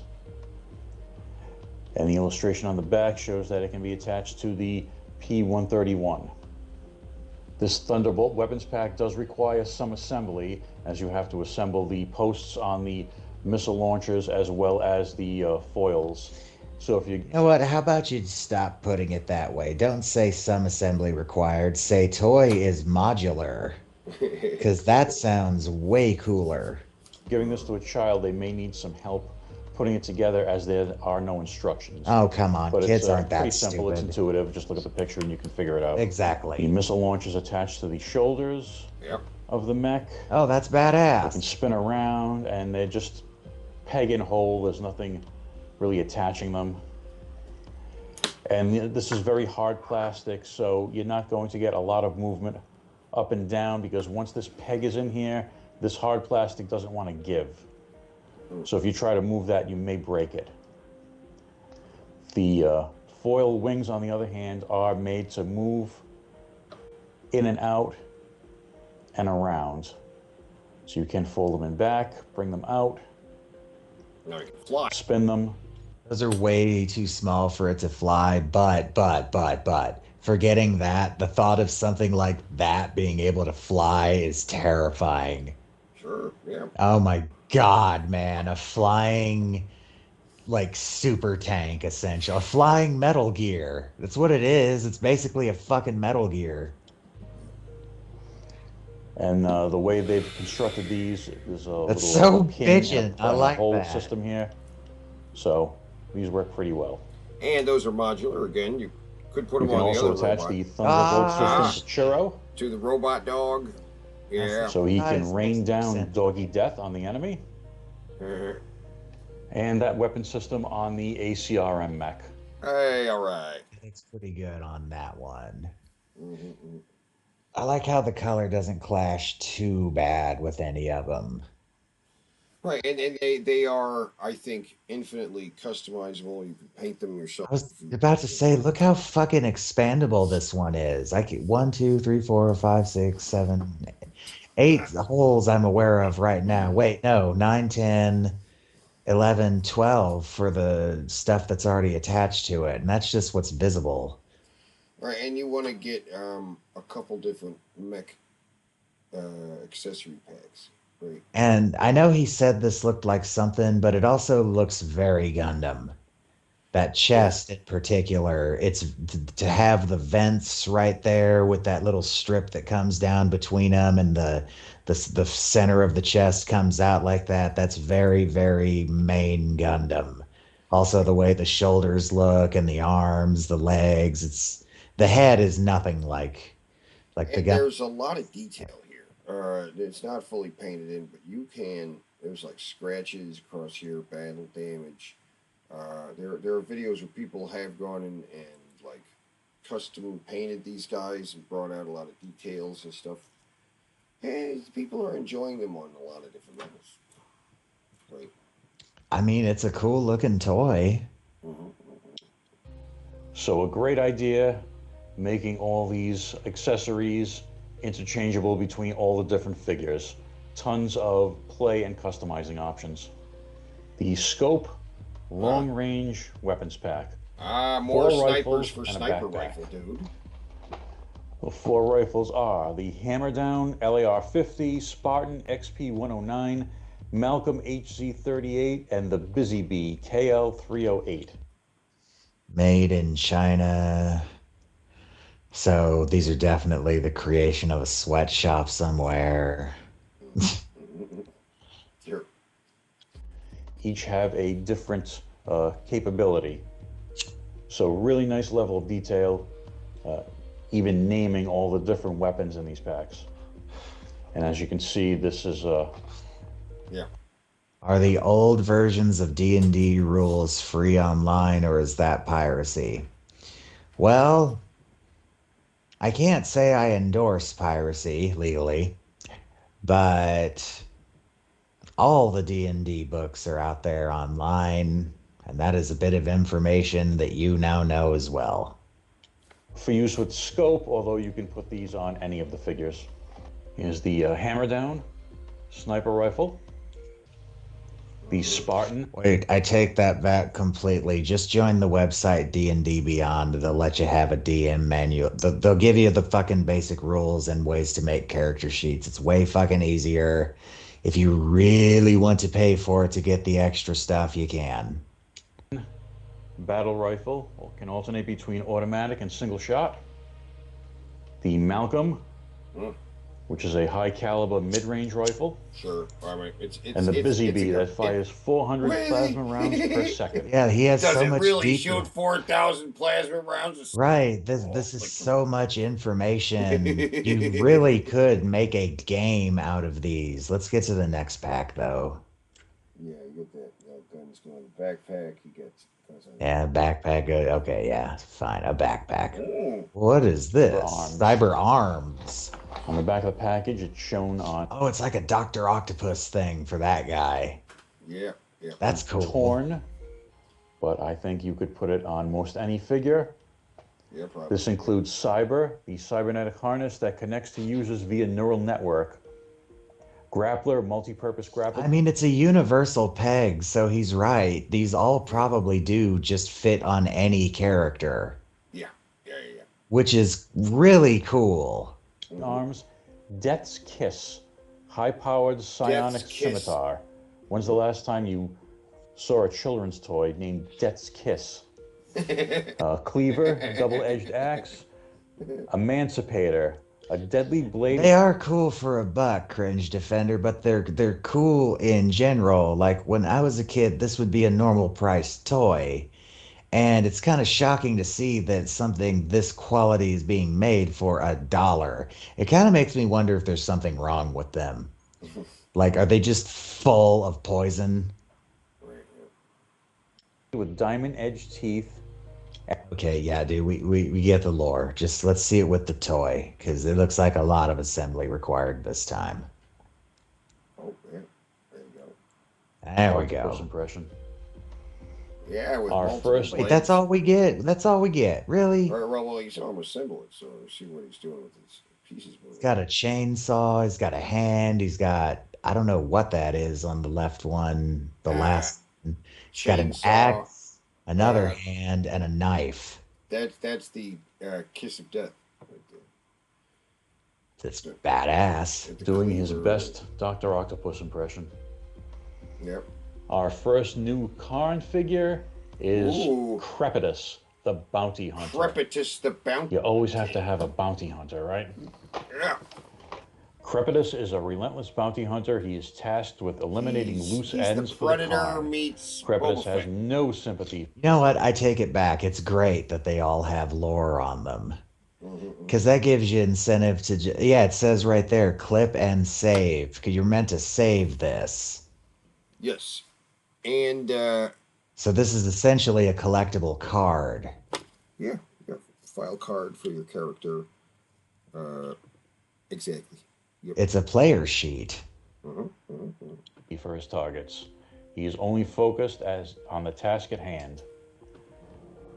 And the illustration on the back shows that it can be attached to the P-131. This Thunderbolt weapons pack does require some assembly, as you have to assemble the posts on the missile launchers as well as the foils. So if You know what? How about you stop putting it that way? Don't say some assembly required. Say toy is modular, because that sounds way cooler. giving this to a child, they may need some help putting it together, as there are no instructions. Oh, come on. But Kids it's aren't that pretty simple. stupid. It's intuitive. Just look at the picture and you can figure it out. The Exactly. missile launcher is attached to the shoulders of the mech. Oh, that's They can badass. spin around and they're just peg and hold. There's nothing really attaching them. And this is very hard plastic, so you're not going to get a lot of movement up and down, because once this peg is in here, this hard plastic doesn't want to give. So if you try to move that, you may break it. The foil wings, on the other hand, are made to move in and out and around. So you can fold them in back, bring them out, Now you can fly. spin them. Those are way too small for it to fly, but, forgetting that, the thought of something like that being able to fly is terrifying. Sure, yeah. Oh my God, man. A flying, like, super tank, essential. A flying Metal Gear. That's what it is. It's basically a fucking Metal Gear. And the way they've constructed these is a That's little so pin bitchin'. and I like whole that. system here. So these work pretty well. And those are modular. Again, you could put You them can on the also other attach robot. the Thunderbolt system to Churro, To the robot dog. Yeah. so he Nice, can rain makes down sense. doggy death on the enemy. Mhm. And that weapon system on the ACRM mech. Hey, all right. It's pretty good on that one. Mm-hmm. I like how the color doesn't clash too bad with any of them. Right, and they are, I think, infinitely customizable. You can paint them yourself. I was about to say, look how fucking expandable this one is. I can 1, 2, 3, 4, 5, 6, 7, 8 holes I'm aware of right now. Wait, no, 9, 10, 11, 12 for the stuff that's already attached to it, and that's just what's visible. Right, and you want to get a couple different mech accessory packs. Right. And I know he said this looked like something, but it also looks very Gundam. That chest in particular, it's to have the vents right there with that little strip that comes down between them, and the center of the chest comes out like that. That's very, very main Gundam. Also, the way the shoulders look and the arms, the legs, the head is nothing like the And gun. there's a lot of detail here. It's not fully painted in, but you can. There's like scratches across here, battle damage. There are videos where people have gone and like custom painted these guys and brought out a lot of details and stuff. And people are enjoying them on a lot of different levels. Right. I mean, it's a cool looking toy. So a great idea, making all these accessories interchangeable between all the different figures. Tons of play and customizing options. The Scope Long Range Weapons Pack. More 4 snipers rifles for and a sniper backpack. rifle, dude. The 4 rifles are the Hammerdown LAR-50, Spartan XP-109, Malcolm HZ-38, and the Busy Bee KL-308. Made in China. So these are definitely the creation of a sweatshop somewhere. Sure. Each have a different capability. So really nice level of detail, even naming all the different weapons in these packs. And as you can see, this is Yeah. Are the old versions of D&D rules free online, or is that piracy? Well, I can't say I endorse piracy legally, but all the D&D books are out there online, and that is a bit of information that you now know as well. for use with Scope, although you can put these on any of the figures. Here's the Hammerdown Sniper Rifle. The Spartan. Wait, I take that back completely. Just join the website D&D Beyond. They'll let you have a DM manual. They'll give you the fucking basic rules and ways to make character sheets. It's way fucking easier. If you really want to pay for it to get the extra stuff, you can. Battle rifle can alternate between automatic and single shot. The Malcolm, which is a high caliber mid-range rifle. Sure. I mean, and the Busy Bee that fires 400 plasma rounds per second. Yeah, he has Does so it much really detail. shoot 4,000 plasma rounds? Right. This is so much information. You really could make a game out of these. Let's get to the next pack, though. Yeah, you get that. Guns go in the backpack. You get. Yeah, backpack. Okay, yeah, fine. A backpack. Oh. What is this? Arms. Cyber arms. On the back of the package, it's shown on. Oh, it's like a Dr. Octopus thing for that guy. Yeah, yeah. That's cool. Torn, but I think you could put it on most any figure. Yeah, probably. This includes Cyber, the cybernetic harness that connects to users via neural network. Grappler, multi-purpose grappler. I mean, it's a universal peg, so he's right. These all probably do just fit on any character. Yeah. Which is really cool. Arms, Death's Kiss, high-powered psionic scimitar. When's the last time you saw a children's toy named Death's Kiss? Cleaver, double-edged axe, Emancipator, a deadly blade. They are cool for $1, Cringe Defender, but they're cool in general. Like when I was a kid, this would be a normal priced toy. And it's kind of shocking to see that something this quality is being made for $1. It kind of makes me wonder if there's something wrong with them. Like, are they just full of poison? With diamond-edged teeth. Okay, yeah, dude, we get the lore. Just let's see it with the toy, because it looks like a lot of assembly required this time. Oh, yeah. There you go. There we go. First impression. Yeah, with Our multiple first- Wait, blades. that's all we get? That's all we get? Really? Right, well, you saw him assemble it, so see what he's doing with his pieces. He's got a chainsaw, he's got a hand, he's got, I don't know what that is on the left one, the last one. He's got an chainsaw. axe, another hand, and a knife. That's the kiss of death. Right That's badass. there. Doing his Cleaver. best Dr. Octopus impression. Yep. Our first new Karn figure is Ooh. Crepitus, the bounty hunter. Crepitus the bounty. You always have to have a bounty hunter, right? Yeah. Crepitus is a relentless bounty hunter. He is tasked with eliminating loose ends the for the Predator Karn. meets Crepitus Boba has Fett. no sympathy. You know what? I take it back. It's great that they all have lore on them. Because that gives you incentive to... Yeah, it says right there, clip and save. Because you're meant to save this. Yes. And, So this is essentially a collectible card. yeah, file card for your character. Exactly. Yep. It's a player sheet. For his targets. He is only focused on the task at hand.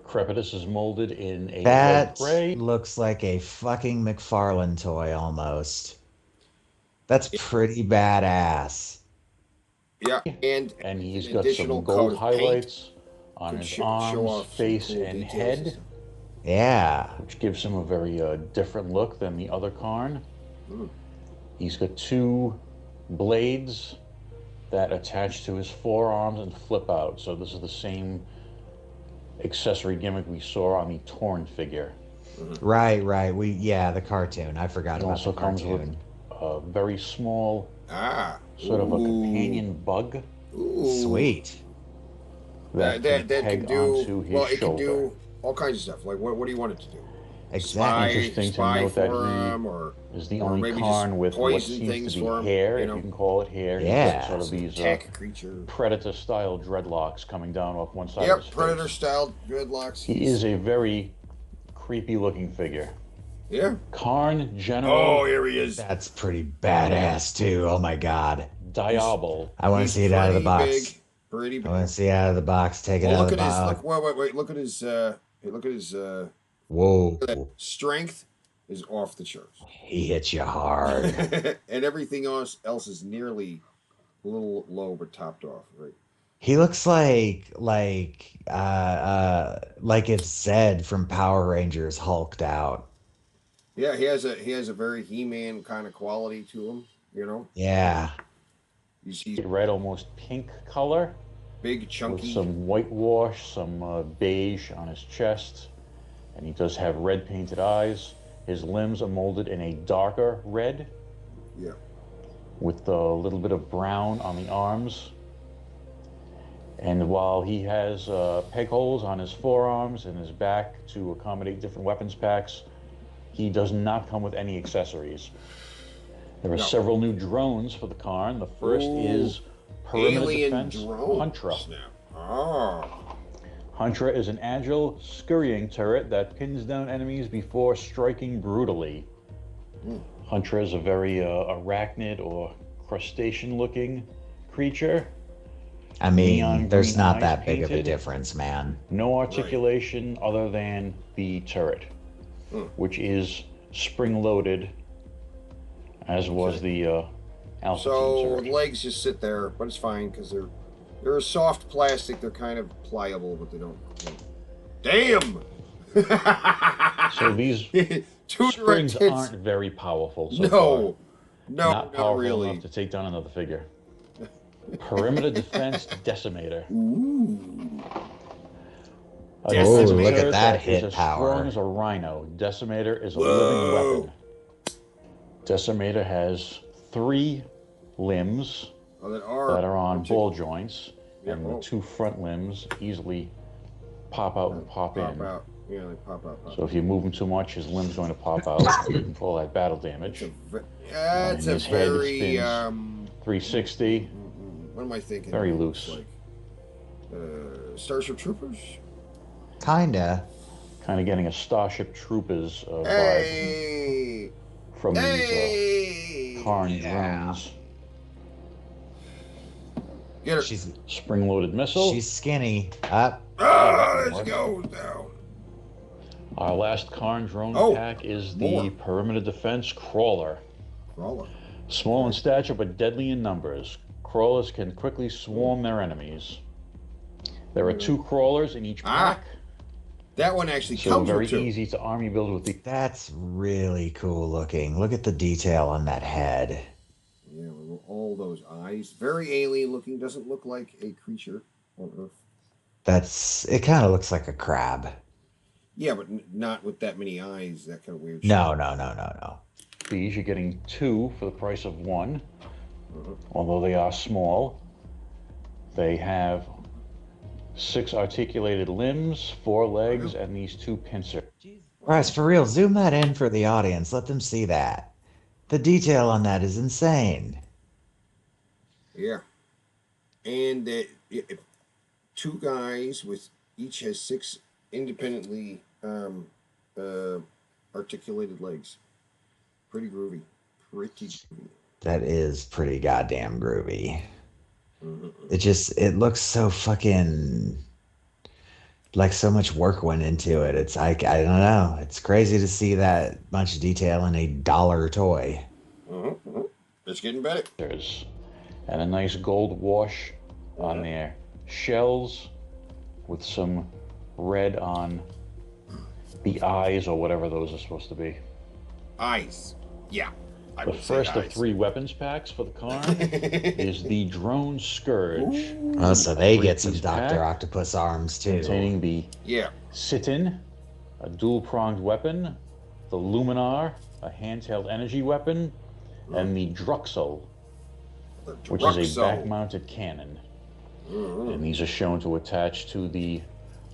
Crepitus is molded in a That red gray. looks like a fucking McFarlane toy almost. That's pretty badass. Yeah, and He's an got additional some coat gold of paint highlights on could his show arms, off some face, cool and details. head, Yeah. which gives him a very different look than the other Karn. He's got 2 blades that attach to his forearms and flip out. So this is the same accessory gimmick we saw on the Torn figure. Right. The cartoon. I forgot It about also the comes cartoon. with a very small, sort of a Ooh. companion bug Ooh. Sweet. that That can can peg do onto his well. It shoulder. can do all kinds of stuff. Like what do you want it to do? Exactly. Interesting to spy note that for he him, or is the or only maybe Karn just with what poison seems things to be for him, hair, you if know? you can call it hair. He's Yeah. got sort of these attack a creature. Predator-style dreadlocks coming down off one side of Yep, his face. Predator style dreadlocks. He is a very creepy-looking figure. Yeah. Karn General Oh, here he is. That's pretty badass too. Oh my god. Diabol. I want to He's see it out of the pretty box. Big, pretty big. I want to see it out of the box. Take it Well, out look of at the his. box. Wait. Look at his. Look at his. Whoa. Strength is off the charts, He hits you hard. and everything else is nearly a little low but topped off. Right. He looks like if Zed from Power Rangers hulked out. Yeah, he has a very He-Man kind of quality to him. You know, Yeah. he's Red, almost pink color, big, with chunky. some whitewash, some beige on his chest, and he does have red painted eyes. His limbs are molded in a darker red, Yeah. with a little bit of brown on the arms. And while he has peg holes on his forearms and his back to accommodate different weapons packs, he does not come with any accessories. There are several new drones for the Karn. The first is Perimeter Alien Defense drones Huntra. now. Ah. Huntra is an agile, scurrying turret that pins down enemies before striking brutally. Huntra is a very arachnid or crustacean-looking creature. I mean, Neon there's green not eyes that big of a painted. difference, man. No articulation other than the turret, which is spring-loaded, as was the Alpha So Team the turret. legs just sit there, but it's fine because they're a soft plastic. They're kind of pliable, but they don't. Damn. So these Two springs direct hits. aren't very powerful so far. Not powerful really. enough to take down another figure. Perimeter Defense Decimator. A Oh, look Decimator at that is hit as power. strong as a rhino. Decimator is a living weapon. Decimator has 3 limbs that are on particular- ball joints, and the 2 front limbs easily pop out and pop in. out. Yeah, they pop out. So if you move him too much, his limb's going to pop out and all that battle damage. It's a his head very spins 360. what am I thinking? Very It's loose. Like Starship Troopers. Kinda. Kind of getting a Starship Troopers vibe Hey. from these Hey. Karn Yeah. drones. Get her. She's Spring-loaded missile. she's skinny. Up. There she goes down. Our last Karn drone Oh, pack is the more. Perimeter Defense Crawler. Crawler. Small in stature but deadly in numbers, crawlers can quickly swarm their enemies. There are 2 crawlers in each Ah, pack, That one actually so comes very with 2. easy to army build with the... That's really cool looking. Look at the detail on that head. Yeah, with all those eyes. Very alien looking. Doesn't look like a creature on Earth. It kind of looks like a crab. Yeah, but not with that many eyes. That kind of weird No. These, you're getting 2 for the price of 1. Although they are small, they have 6 articulated limbs, 4 legs, and these 2 pincers. Bryce, for real, zoom that in for the audience. Let them see that. The detail on that is insane. Yeah. And 2 guys with each has 6 independently articulated legs. Pretty groovy. That is pretty goddamn groovy. It looks so fucking like so much work went into it. It's like, I don't know. It's crazy to see that much detail in a $1 toy. It's getting better. And a nice gold wash on their shells with some red on the eyes or whatever those are supposed to be. Eyes. Yeah. I The would say first of eyes. 3 weapons packs for the Karn is the Drone Scourge. Oh, so they get 3-piece some Dr. pack Octopus arms too. containing the Yeah. Sit-in, a dual-pronged weapon, the Luminar, a handheld energy weapon, and the Druxel, which is a back-mounted cannon. And these are shown to attach to the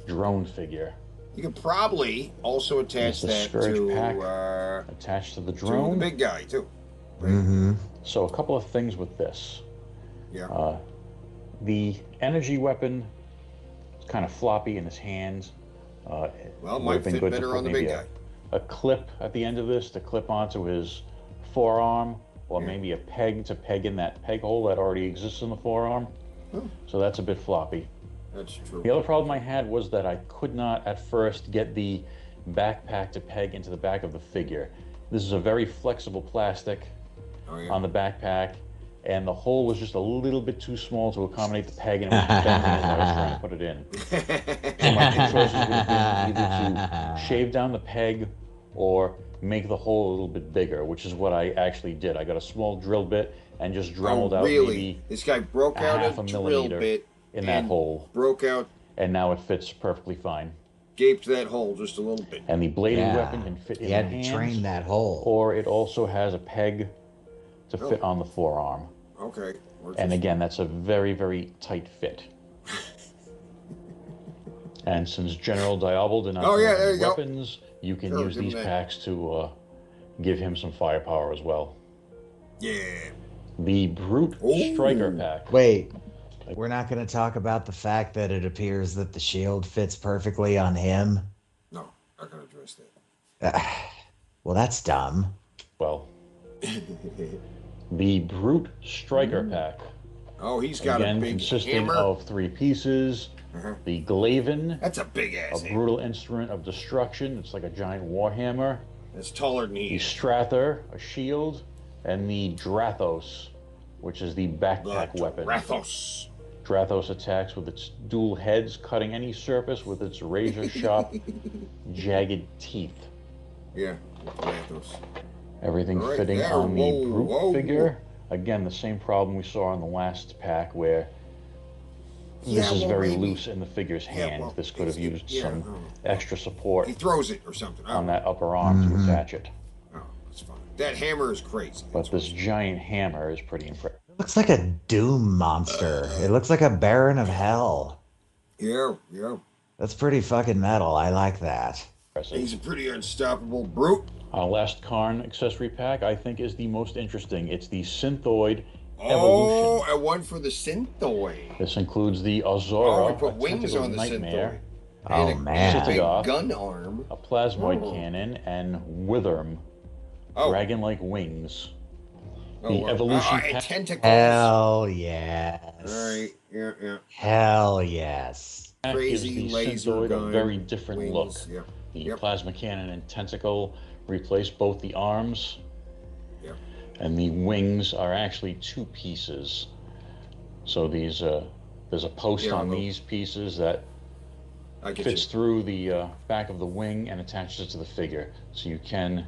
drone figure. You could probably also attach the that Scourge to pack attached to the to drone. the big guy too. Mm-hmm. So a couple of things with this. Yeah. The energy weapon is kind of floppy in his hands. Well, Would might have been fit good to better put on the maybe big guy. a clip at the end of this to clip onto his forearm, or maybe a peg to peg in that peg hole that already exists in the forearm. So that's a bit floppy. That's true. The other problem I had was that I could not at first get the backpack to peg into the back of the figure. This is a very flexible plastic on the backpack, and the hole was just a little bit too small to accommodate the peg, and it was bending as I was trying to put it in. So my two choices would have been either to shave down the peg or make the hole a little bit bigger, which is what I actually did. I got a small drill bit and just dremelled out maybe this guy broke out half a a drill millimeter bit in that hole, broke out, and now it fits perfectly fine. Gaped that hole just a little bit. And the bladed weapon can fit in the hand. You had to train that hole. Or it also has a peg to fit on the forearm. Okay. And again, that's a very, very tight fit. And since General Diablo did not have any weapons, you can use these packs to give him some firepower as well. Yeah. The Brute Striker pack. Wait, we're not going to talk about the fact that it appears that the shield fits perfectly on him? No, not going to address that. Well, that's dumb. Well, the Brute Striker pack. Oh, he's got again, a big consisting hammer. of 3 pieces. The Glaven. That's a big ass. A brutal instrument of destruction. It's like a giant war hammer. It's taller than he The is. Strather, a shield, and the Drathos, which is the backpack weapon. Drathos. Drathos attacks with its dual heads, cutting any surface with its razor-sharp, jagged teeth. Yeah, Drathos. Everything fitting on the Brute figure. Again, the same problem we saw in the last pack, where this is very loose in the figure's hand. This could have used some extra support. He throws it or something. On that upper arm to attach it. Oh, that's fine. That hammer is crazy. But this giant hammer is pretty impressive. It looks like a Doom monster. It looks like a Baron of Hell. Yeah. That's pretty fucking metal. I like that. He's a pretty unstoppable brute. Our last Karn accessory pack, I think, is the most interesting. It's the Synthoid Evolution. Oh, I won for the Synthoid. This includes the Azora, we put wings on the Nightmare, Oh, man. Citagoth, gun arm, a Plasmoid cannon, and Witherm, dragon-like wings. The Evolution pack. Tentacles. Hell yes. All right, yeah. Hell yes. Crazy gives the laser Synthoid gun, a very different wings, look. yep, The plasma cannon and tentacle replace both the arms. Yep. And the wings are actually 2 pieces. So these there's a post on these pieces that fits through the back of the wing and attaches it to the figure. So you can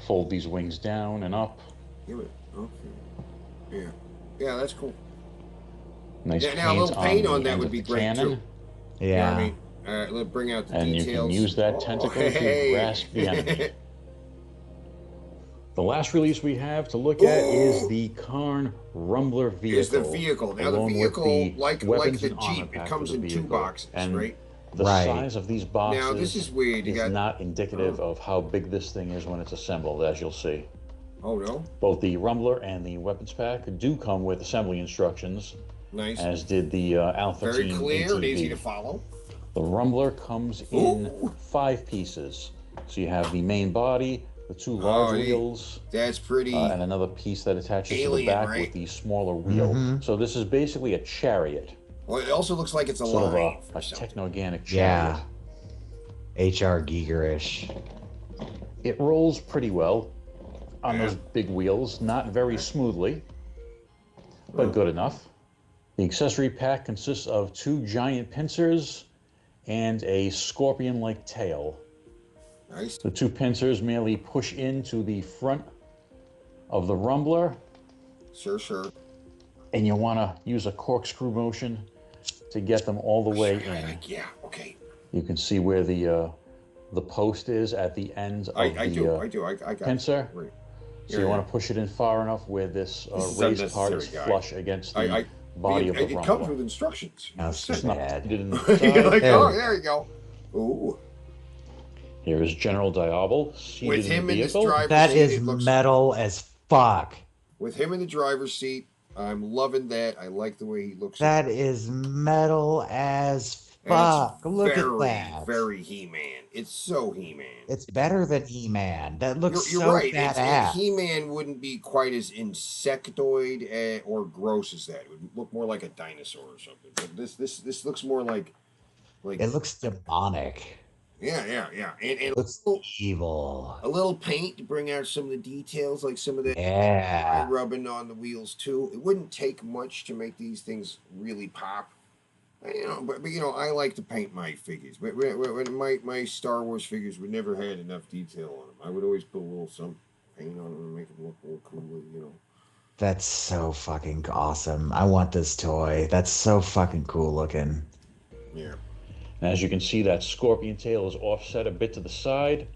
fold these wings down and up. Okay. Yeah, that's cool. Nice now a little paint on that end would of be the great cannon. too. Yeah. You know what I mean? All right, let's bring out the And details. you can use that tentacle to grasp the enemy. The last release we have to look at is the Karn Rumbler vehicle. Here's the vehicle. Now the vehicle, like the Jeep, it comes in 2 boxes, right? The size of these boxes now, this is weird. is not indicative of how big this thing is when it's assembled, as you'll see. Oh, no? Both the Rumbler and the weapons pack do come with assembly instructions. Nice. As did the Alpha Very Team clear ATV. and easy to follow. The Rumbler comes in 5 pieces. So you have the main body, the 2 large wheels. That's pretty. And another piece that attaches to the back with the smaller wheel. So this is basically a chariot. Well, it also looks like it's a sort line. of a techno-organic chariot. Yeah. H.R. Giegerish. It rolls pretty well on those big wheels. Not very smoothly, but good enough. The accessory pack consists of 2 giant pincers and a scorpion-like tail. Nice. The 2 pincers merely push into the front of the Rumbler. Sure. And you want to use a corkscrew motion to get them all the way in. Yeah, okay. You can see where the post is at the end of I the do. I got pincer. It. Right. So you want to push it in far enough where this raised part is flush against the body of the Rumbler. It comes with instructions. That's It's not bad. hidden You're inside. like, oh, there you go. Ooh. Here is General Diablo seated With him in the in this vehicle. driver's That seat, is it looks, metal as fuck. with him in the driver's seat, I'm loving that. I like the way he looks. That is metal as And fuck. it's Look very, at that. very He-Man. It's so He-Man. It's better than He-Man. That looks You're so right. badass. He-Man wouldn't be quite as insectoid or gross as that. It would look more like a dinosaur or something. But this looks more like It looks demonic. Yeah. And Looks evil. a little paint to bring out some of the details, like some of the eye Yeah. rubbing on the wheels too. It wouldn't take much to make these things really pop. But I like to paint my figures. When my Star Wars figures, we never had enough detail on them. I would always put a little some paint on them and make them look a little cooler. That's so fucking awesome. I want this toy. That's so fucking cool looking. Yeah. And as you can see, that scorpion tail is offset a bit to the side,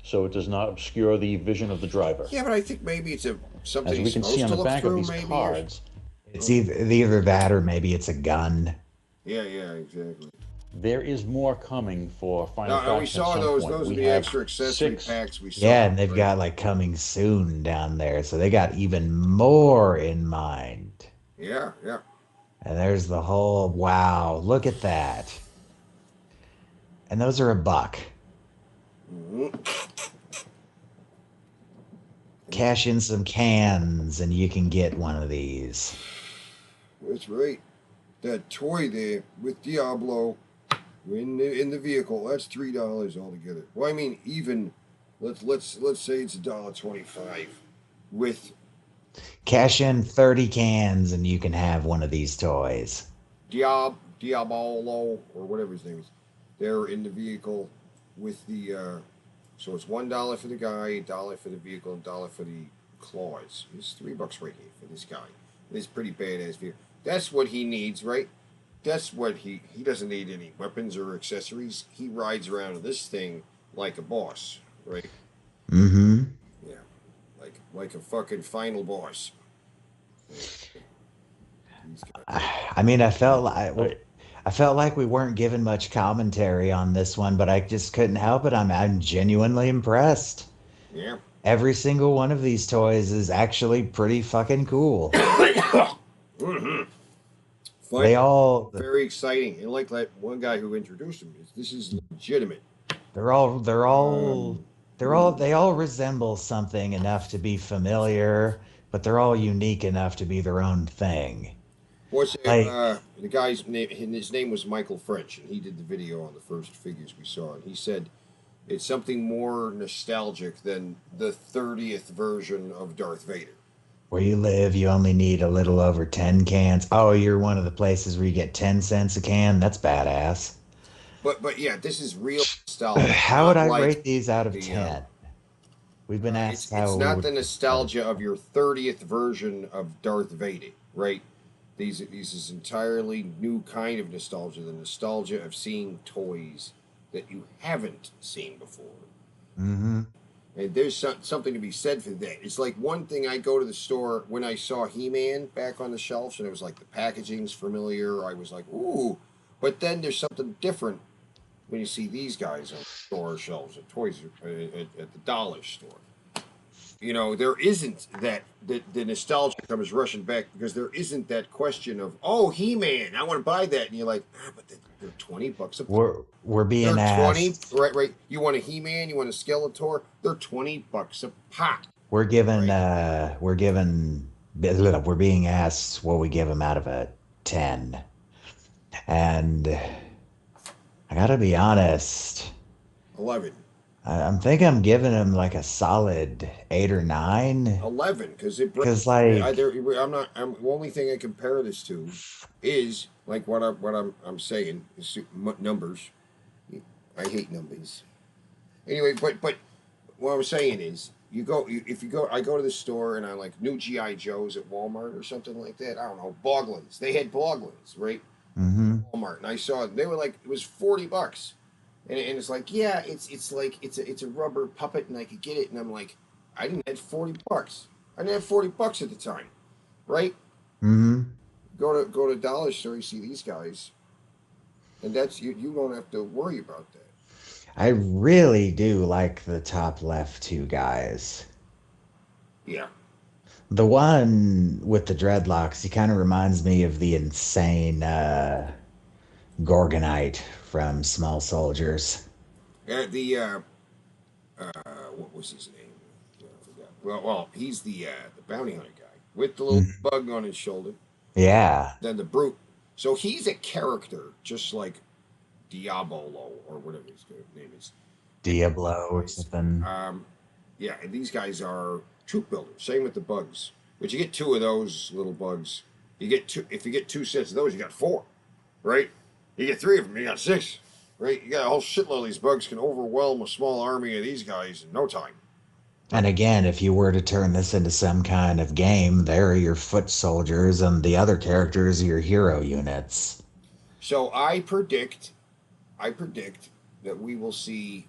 so it does not obscure the vision of the driver. Yeah, but I think maybe it's something As we he's can see supposed on to the look back of through, these maybe. cards, It's either that or maybe it's a gun. Yeah, exactly. there is more coming for Final No, we Faction saw at some those. point. Those We are the have extra accessory 6. packs we saw. Yeah, and they've right? got like coming soon down there. So they got even more in mind. Yeah. And there's the whole wow, look at that. And those are $1. Mhm. Cash in some cans and you can get one of these. That's right. That toy there with Diablo in the vehicle. That's $3 altogether. Well, I mean, even let's say it's $1.25 with Cash in 30 cans and you can have one of these toys. Diabolo or whatever his name is. They're in the vehicle with the. So it's $1 for the guy, $1 for the vehicle, and $1 for the claws. It's $3 right here for this guy. This pretty badass vehicle. That's what he needs, right? That's what he doesn't need any weapons or accessories. He rides around in this thing like a boss, right? Mm-hmm. Yeah, like a fucking final boss. I mean, I felt like we weren't given much commentary on this one, but I just couldn't help it. I'm genuinely impressed. Yeah. Every single one of these toys is actually pretty fucking cool. Mm-hmm. They all very exciting, and like that one guy who introduced him, this is legitimate. they all resemble something enough to be familiar, but they're all unique enough to be their own thing. What's Like, the guy's name? His name was Michael French, and he did the video on the first figures we saw. And he said it's something more nostalgic than the 30th version of Darth Vader. where you live, you only need a little over 10 cans. Oh, you're one of the places where you get 10 cents a can? That's badass. But yeah, this is real nostalgia. How would I like rate these out of the, 10? We've been asked it's not the nostalgia of your 30th version of Darth Vader, right? These is entirely new kind of nostalgia. The nostalgia of seeing toys that you haven't seen before. Mm-hmm. And there's something to be said for that. It's like one thing I go to the store when I saw He-Man back on the shelves, and it was like the packaging's familiar. I was like, ooh. But then there's something different when you see these guys on store shelves at toys at the dollar store. There isn't that the nostalgia comes rushing back because there isn't that question of, oh, He-Man, I want to buy that, and you're like, but they're $20 a pop. We're being They're asked. 20, right. You want a He-Man, you want a Skeletor, they're $20 a pop. We're being asked what we give them out of a 10. And I gotta be honest. 11. I'm thinking I'm giving him like a solid 8 or 9. 11, because the only thing I compare this to is like what I'm saying is numbers. I hate numbers. Anyway, but what I'm saying is I go to the store and I like new GI Joes at Walmart or something like that. I don't know, Boglins. They had Boglins, right? Mm-hmm. Walmart, and I saw they were like, it was $40. And it's like, yeah, it's a rubber puppet, and I could get it, and I'm like, I didn't have $40. I didn't have $40 at the time, right? Mm-hmm. Go to dollar store, you see these guys, and that's you don't have to worry about that. I really do like the top left 2 guys. Yeah. The one with the dreadlocks, he kind of reminds me of the insane Gorgonite from Small Soldiers. What was his name? I forgot. Well, he's the bounty hunter guy with the little bug on his shoulder. Yeah. Then the brute. So he's a character, just like Diabolo or whatever his name is. Diablo or something. Yeah, and these guys are troop builders. Same with the bugs. But you get 2 of those little bugs. You get 2. If you get 2 sets of those, you got 4, right? You get 3 of them, you got 6, right? You got a whole shitload of these bugs can overwhelm a small army of these guys in no time. And again, if you were to turn this into some kind of game, there are your foot soldiers, and the other characters are your hero units. So I predict that we will see,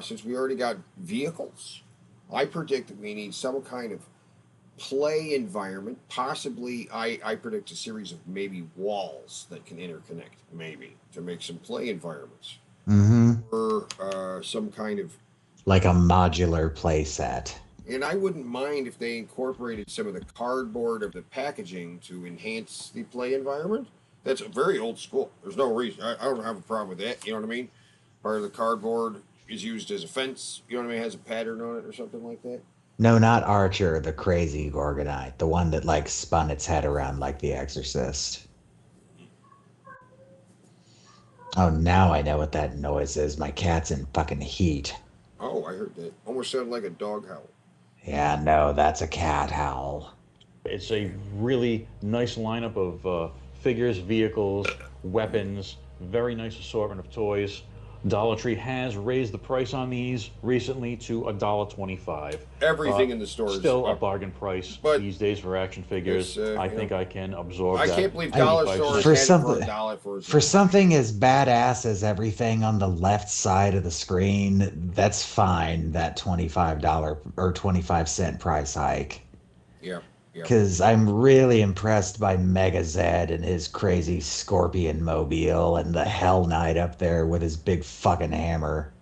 since we already got vehicles, I predict that we need some kind of play environment. Possibly, I predict a series of maybe walls that can interconnect, maybe, to make some play environments. Mm-hmm. Or some kind of... Like a modular play set. And I wouldn't mind if they incorporated some of the cardboard of the packaging to enhance the play environment. That's very old school. There's no reason. I don't have a problem with that. You know what I mean? Part of the cardboard is used as a fence. You know what I mean? It has a pattern on it or something like that. No, not Archer, the crazy Gorgonite. The one that, like, spun its head around like The Exorcist. Oh, now I know what that noise is. My cat's in fucking heat. Oh, I heard that. Almost sounded like a dog howl. Yeah, no, that's a cat howl. It's a really nice lineup of figures, vehicles, weapons, very nice assortment of toys. Dollar Tree has raised the price on these recently to $1.25. Everything in the store is still a bargain price these days for action figures. I think I can absorb that. I can't believe dollar stores for had something for $1 for for something as badass as everything on the left side of the screen. That's fine. That $25 or 25-cent price hike. Yeah. Because I'm really impressed by Mega Zed and his crazy scorpion mobile and the Hell Knight up there with his big fucking hammer.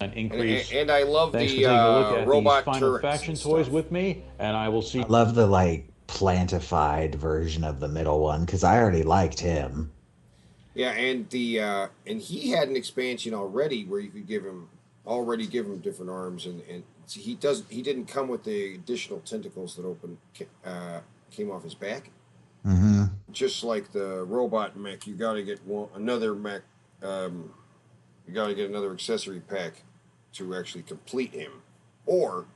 An increase. And I love Thanks the for taking a look at robot these Final turrets Faction and toys stuff. with me, and I will see. I love the like plantified version of the middle one because I already liked him. Yeah, and he had an expansion already where you could give him different arms, and he didn't come with the additional tentacles that came off his back. Mm-hmm. Just like the robot mech, you got to get another mech. You got to get another accessory pack to actually complete him, or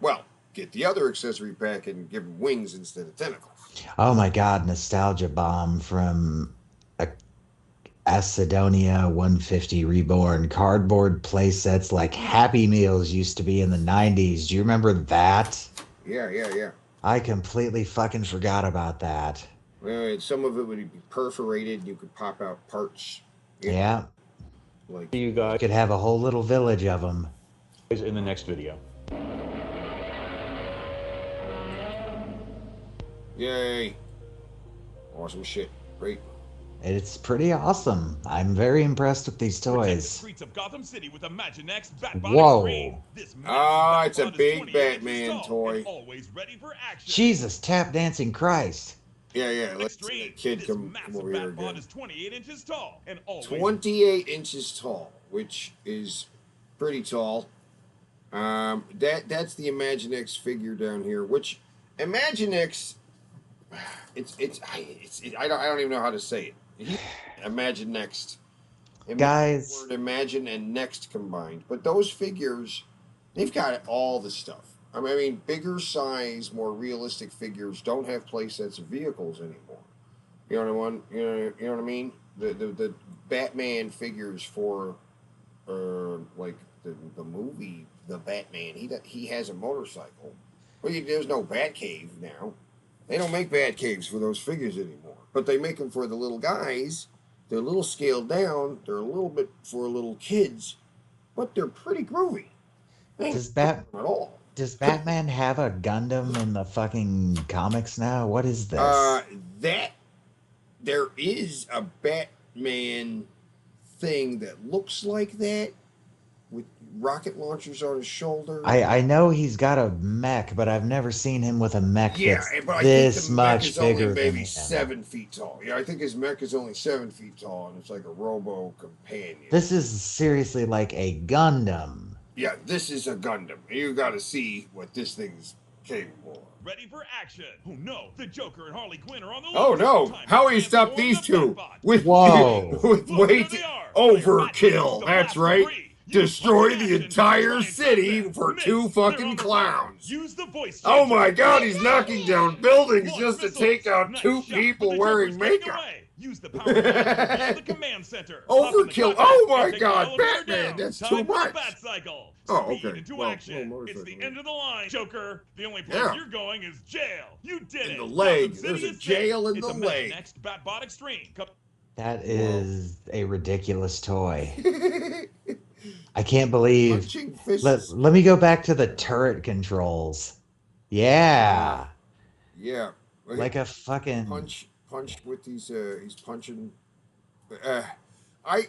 get the other accessory pack and give him wings instead of tentacles. Oh my God, nostalgia bomb from Acidonia 150 Reborn. Cardboard play sets like Happy Meals used to be in the 90s. Do you remember that? Yeah. I completely fucking forgot about that. Well, some of it would be perforated. You could pop out parts. Yeah. Like you guys could have a whole little village of them. In the next video. Yay. Awesome shit. Great. It's pretty awesome. I'm very impressed with these toys. Streets of Gotham City with Imaginext Whoa. It's a big Batman toy. Always ready for action. Jesus, tap dancing Christ. Yeah. Let's see that kid come over here again. Is 28 inches tall and always 28 inches tall, which is pretty tall. That's the Imaginext figure down here, which Imaginext, I don't even know how to say it. Imaginext. Guys, Word imagine and next combined, but those figures, they've got all the stuff. I mean, bigger size, more realistic figures don't have play sets of vehicles anymore. You know what I mean? The Batman figures for, like the movie, the Batman. He has a motorcycle. Well, there's no Batcave now. They don't make Batcaves for those figures anymore. But they make them for the little guys. They're a little scaled down. They're a little bit for little kids, but they're pretty groovy. At all. Does Batman have a Gundam in the fucking comics now? What is this? There is a Batman thing that looks like that with rocket launchers on his shoulder. I know he's got a mech, but I've never seen him with a mech that's but this I think the mech much is bigger only maybe than him. 7 feet tall. Yeah, I think his mech is only 7 feet tall, and it's like a robo companion. This is seriously like a Gundam. Yeah, this is a Gundam. You got to see what this thing's capable of. ready for action. Oh no, the Joker and Harley Quinn are on the Oh loose. no! Time How to he stopped transform these the two Batbot. with Whoa. with Look, weight there they are. Fire bat wings overkill? to That's blast right. debris. Use Destroy punching the action to entire try and trap city them. for Miss. 2 They're fucking on the run. clowns. Use the voice Oh changer. my God! He's knocking down buildings Launch just to missiles. take out Nice 2 shot, but people the wearing Joker's getting makeup. away. Use the power pad to reveal the command center. Hop in the Overkill! cockpit Oh and my take the God, elevator Batman! down. That's Time too for much. the bat cycle. Oh, Speed okay. into Well, action. little It's the motorcycle. end of the line, Joker. The only place Yeah. you're going is jail. You did In it. the leg. Gotham There's City a is jail safe. in It's the a Magic leg. Next Batbot Extreme. That is a ridiculous toy. I can't believe. Punching fists. Let me go back to the turret controls. Yeah. Yeah. Like a fucking. punch with these. He's punching. Uh, I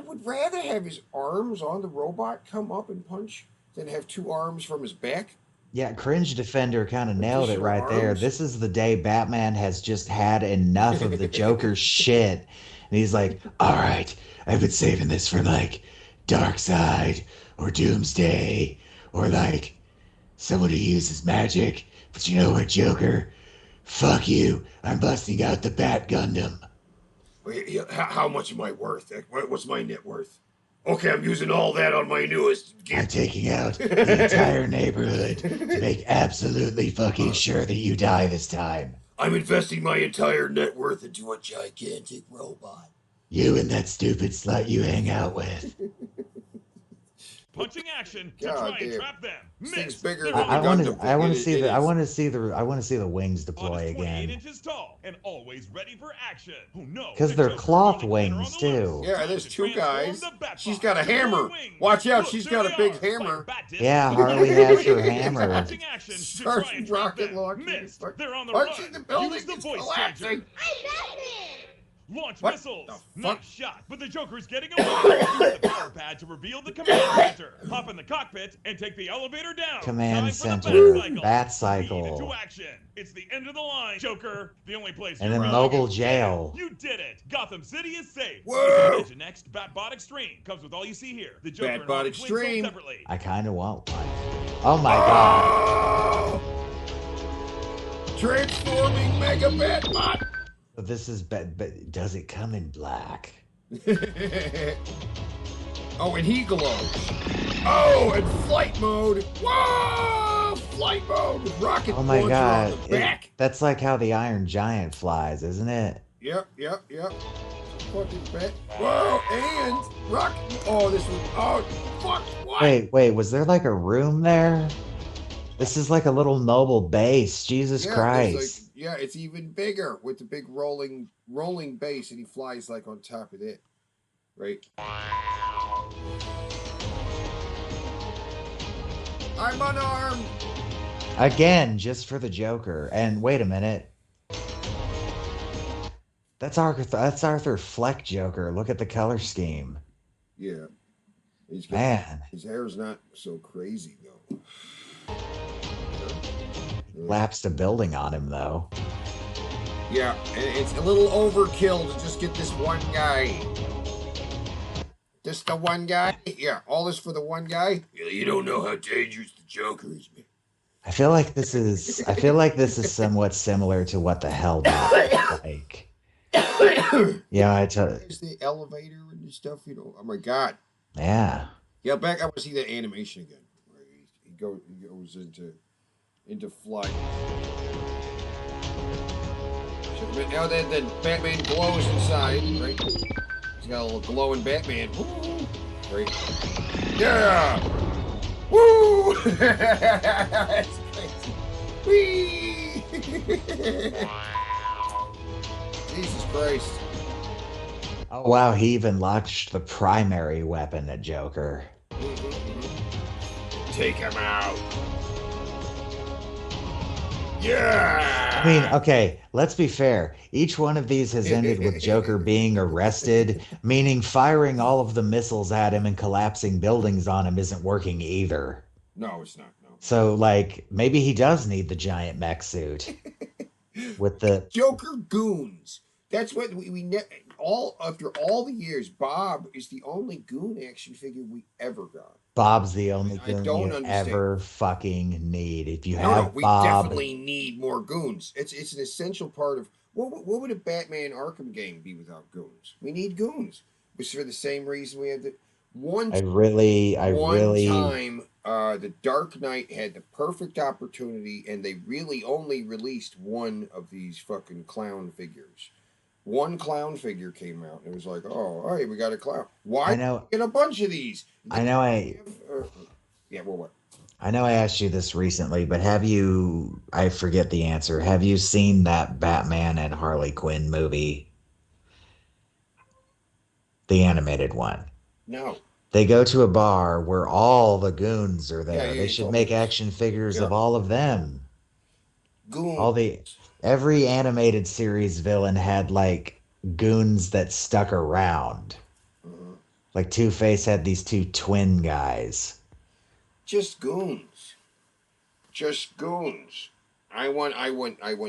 would rather have his arms on the robot come up and punch than have 2 arms from his back. Yeah, Cringe Defender kind of nailed it Additional right there. arms. This is the day Batman has just had enough of the Joker's shit. And he's like, all right, I've been saving this for like Darkseid or Doomsday or like someone who uses magic. But you know what, Joker? Fuck you. I'm busting out the Bat Gundam. Wait, how much am I worth? What's my net worth? Okay, I'm using all that on my newest I'm gift. taking out the entire neighborhood to make absolutely fucking sure that you die this time. I'm investing my entire net worth into a gigantic robot. You and that stupid slut you hang out with. Punching action to God try and damn. trap them. This thing's Miss. bigger They're than on I the want Gundam to. I want to thing. see It the. I is. want to see the. I want to see the wings On deploy is 28 again. inches tall and always ready for action. Oh no! Because the they're Joker cloth and Harley Quinn are on wings, the loose. too. Yeah, Time there's to 2 transform guys. the Batbot. She's got a Deploy hammer. wings. Watch out, Look, she's there got a they big are. Fire hammer. bat disc. Yeah, Harley has her hammer. Punching action to Starts try and trap rocket them. launching. Missed. They're on the Punching run. the building. Use the It's voice collapsing. changer. Launch What missiles. the fuck? Nice shot, but the Joker's getting away. Use the power pad to reveal the command center. Hop in the cockpit and take the elevator down. Command Time center. for the Bat Bat Cycle. Speed cycle. into action. It's the end of the line, Joker. The only place And you're then going mobile is jail. You did it. Gotham City is safe. Whoa. It's the next Batbot Extreme comes with all you see here. The Joker and Batbot Harley Quinn sold Extreme. separately. I kind of want one. Oh my god. Oh! Transforming Mega Batbot. So this is. But does it come in black? Oh, and he glows. Oh, and flight mode. Whoa! Flight mode with rocket Oh my launcher god. on the back. That's like how the Iron Giant flies, isn't it? Yep. Fucking bat. Whoa, and rocket. Oh, this was. Oh, fuck. What? Wait. Was there like a room there? This is like a little mobile base. Jesus Yeah, Christ. it's even bigger with the big rolling base, and he flies like on top of it. Right. I'm unarmed. Again, just for the Joker. And wait a minute. That's Arthur Fleck Joker. Look at the color scheme. Yeah. Man. His hair's not so crazy though. Collapsed a building on him though. Yeah, and it's a little overkill to just get this one guy. Just the one guy? Yeah, all this for the one guy? Yeah, you don't know how dangerous the Joker is, man. I feel like this is somewhat similar to what the hell like. Yeah, There's the elevator and the stuff, you know. Oh my god. Yeah. Yeah, back I want to see that animation again. Where he goes into flight. Now then Batman glows inside, right? He's got a little glowing Batman. Woo! Right. Yeah! Woo! That's crazy. Whee! Jesus Christ. Oh wow, he even launched the primary weapon at Joker. Take him out. Yeah! I mean, okay, let's be fair. Each one of these has ended with Joker being arrested, meaning firing all of the missiles at him and collapsing buildings on him isn't working either. No, it's not. No. So, like, maybe he does need the giant mech suit with the Joker goons. That's what we after all the years, Bob is the only Goon action figure we ever got. Bob's the only I goon don't you understand. ever fucking need. If you No, have we Bob, definitely need more goons. It's an essential part of what would a Batman Arkham game be without goons? We need goons. Which for the same reason we had the one I one really, time the Dark Knight had the perfect opportunity, and they really only released one of these fucking clown figures. One clown figure came out, and it was like, oh, all right, we got a clown. Why I know, get a bunch of these? I know, Yeah, well, what? I know I asked you this recently, but have you, I forget the answer. Have you seen that Batman and Harley Quinn movie, the animated one? No. They go to a bar where all the goons are Yeah, there. yeah, They you should told me make this. action figures Yeah, of all of them. goon. All the Every animated series villain had like goons that stuck around. Uh, Like Two-Face had these two twin guys. just goons. Just goons. I want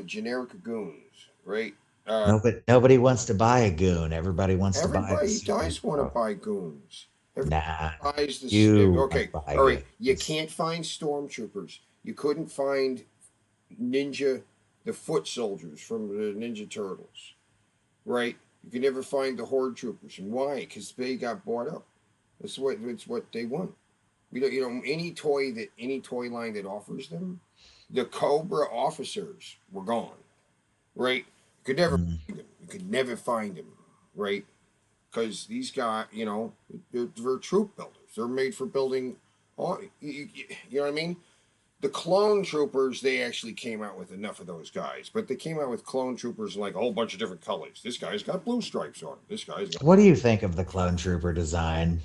generic goons, right? Uh, Nobody wants to buy a goon. Everybody wants to buy the everybody does want to superhero. buy goons. Everybody Nah, buys you want okay, to buy all right. You goons. can't find stormtroopers. You couldn't find ninja, the foot soldiers from the Ninja Turtles, right? You could never find the horde troopers, and why? Because they got bought up. It's what they want. We don't, any toy line that offers them, the Cobra officers were gone, right? You could never Mm. find them. You could never find them, right? Because these guys, they're troop builders. They're made for building. You know what I mean? The clone troopers, they actually came out with enough of those guys, but they came out with clone troopers in like a whole bunch of different colors. This guy's got blue stripes on him. This guy's got. What do you think of the clone trooper design?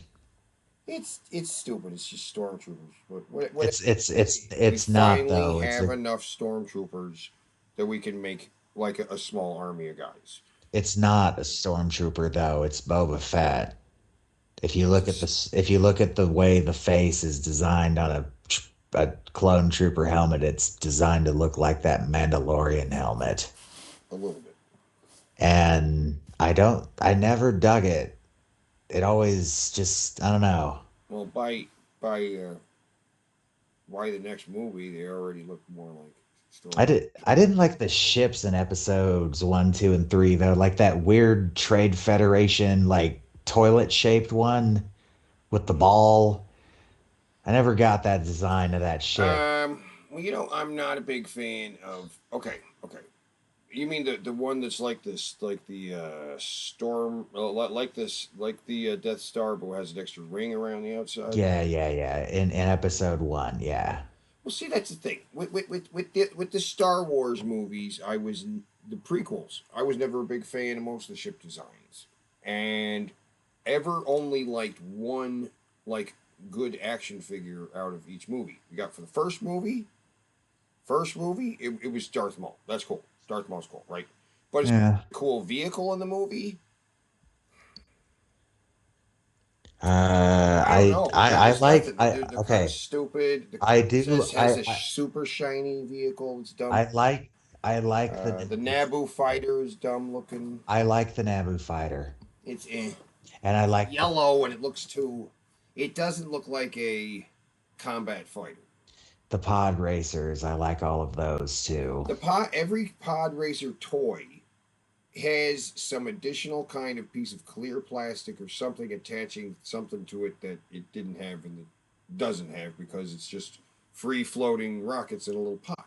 It's stupid. It's just stormtroopers. What we It's not finally though. have enough stormtroopers that we can make like a small army of guys. It's not a stormtrooper though. It's Boba Fett. It's If you look at the way the face is designed on a clone trooper helmet, it's designed to look like that Mandalorian helmet. a little bit. And I never dug it. It always just, I don't know. Well, by the next movie, they already look more like I stormtroopers. didn't like the ships in episodes 1, 2, and 3 though. Like that weird Trade Federation, like toilet shaped one with the ball. I never got that design of that ship. Well, I'm not a big fan of. Okay, okay. You mean the one that's like this, like the storm, like this, like the Death Star, but has an extra ring around the outside? Yeah. In episode 1, yeah. Well, see, that's the thing with the Star Wars movies. The prequels. I was never a big fan of most of the ship designs, and ever only liked one like good action figure out of each movie. We got for the first movie. It was Darth Maul. That's cool. Darth Maul's cool, right? But it's Yeah. a cool vehicle in the movie. Uh, I don't I know. I I There's like nothing. I They're kind of okay. stupid. The I do princess has a super shiny vehicle. It's dumb. I like I like The Naboo fighter is dumb looking. I like the Naboo fighter, It's and I like yellow and it looks too. It doesn't look like a combat fighter. the pod racers. I like all of those too. Every pod racer toy has some additional kind of piece of clear plastic or something attaching something to it that it didn't have and it doesn't have because it's just free floating rockets in a little pod.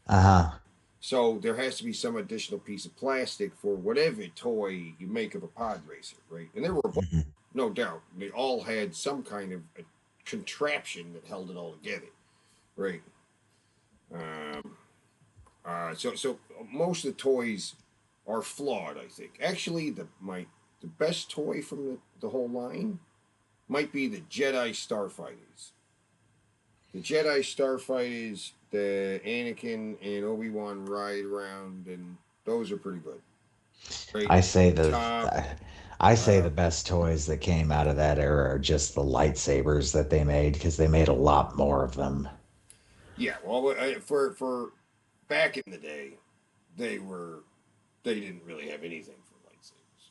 Uh-huh. So there has to be some additional piece of plastic for whatever toy you make of a pod racer, right? And there were, Mhm. no doubt, they all had some kind of a contraption that held it all together, right? So most of the toys are flawed, I think. Actually, the best toy from the whole line might be the Jedi Starfighters. The Jedi Starfighters, the Anakin and Obi-Wan ride around, and those are pretty good. Right? I say Top. I say Uh, the best toys that came out of that era are just the lightsabers that they made because they made a lot more of them. yeah. Well, for back in the day, they didn't really have anything for lightsabers.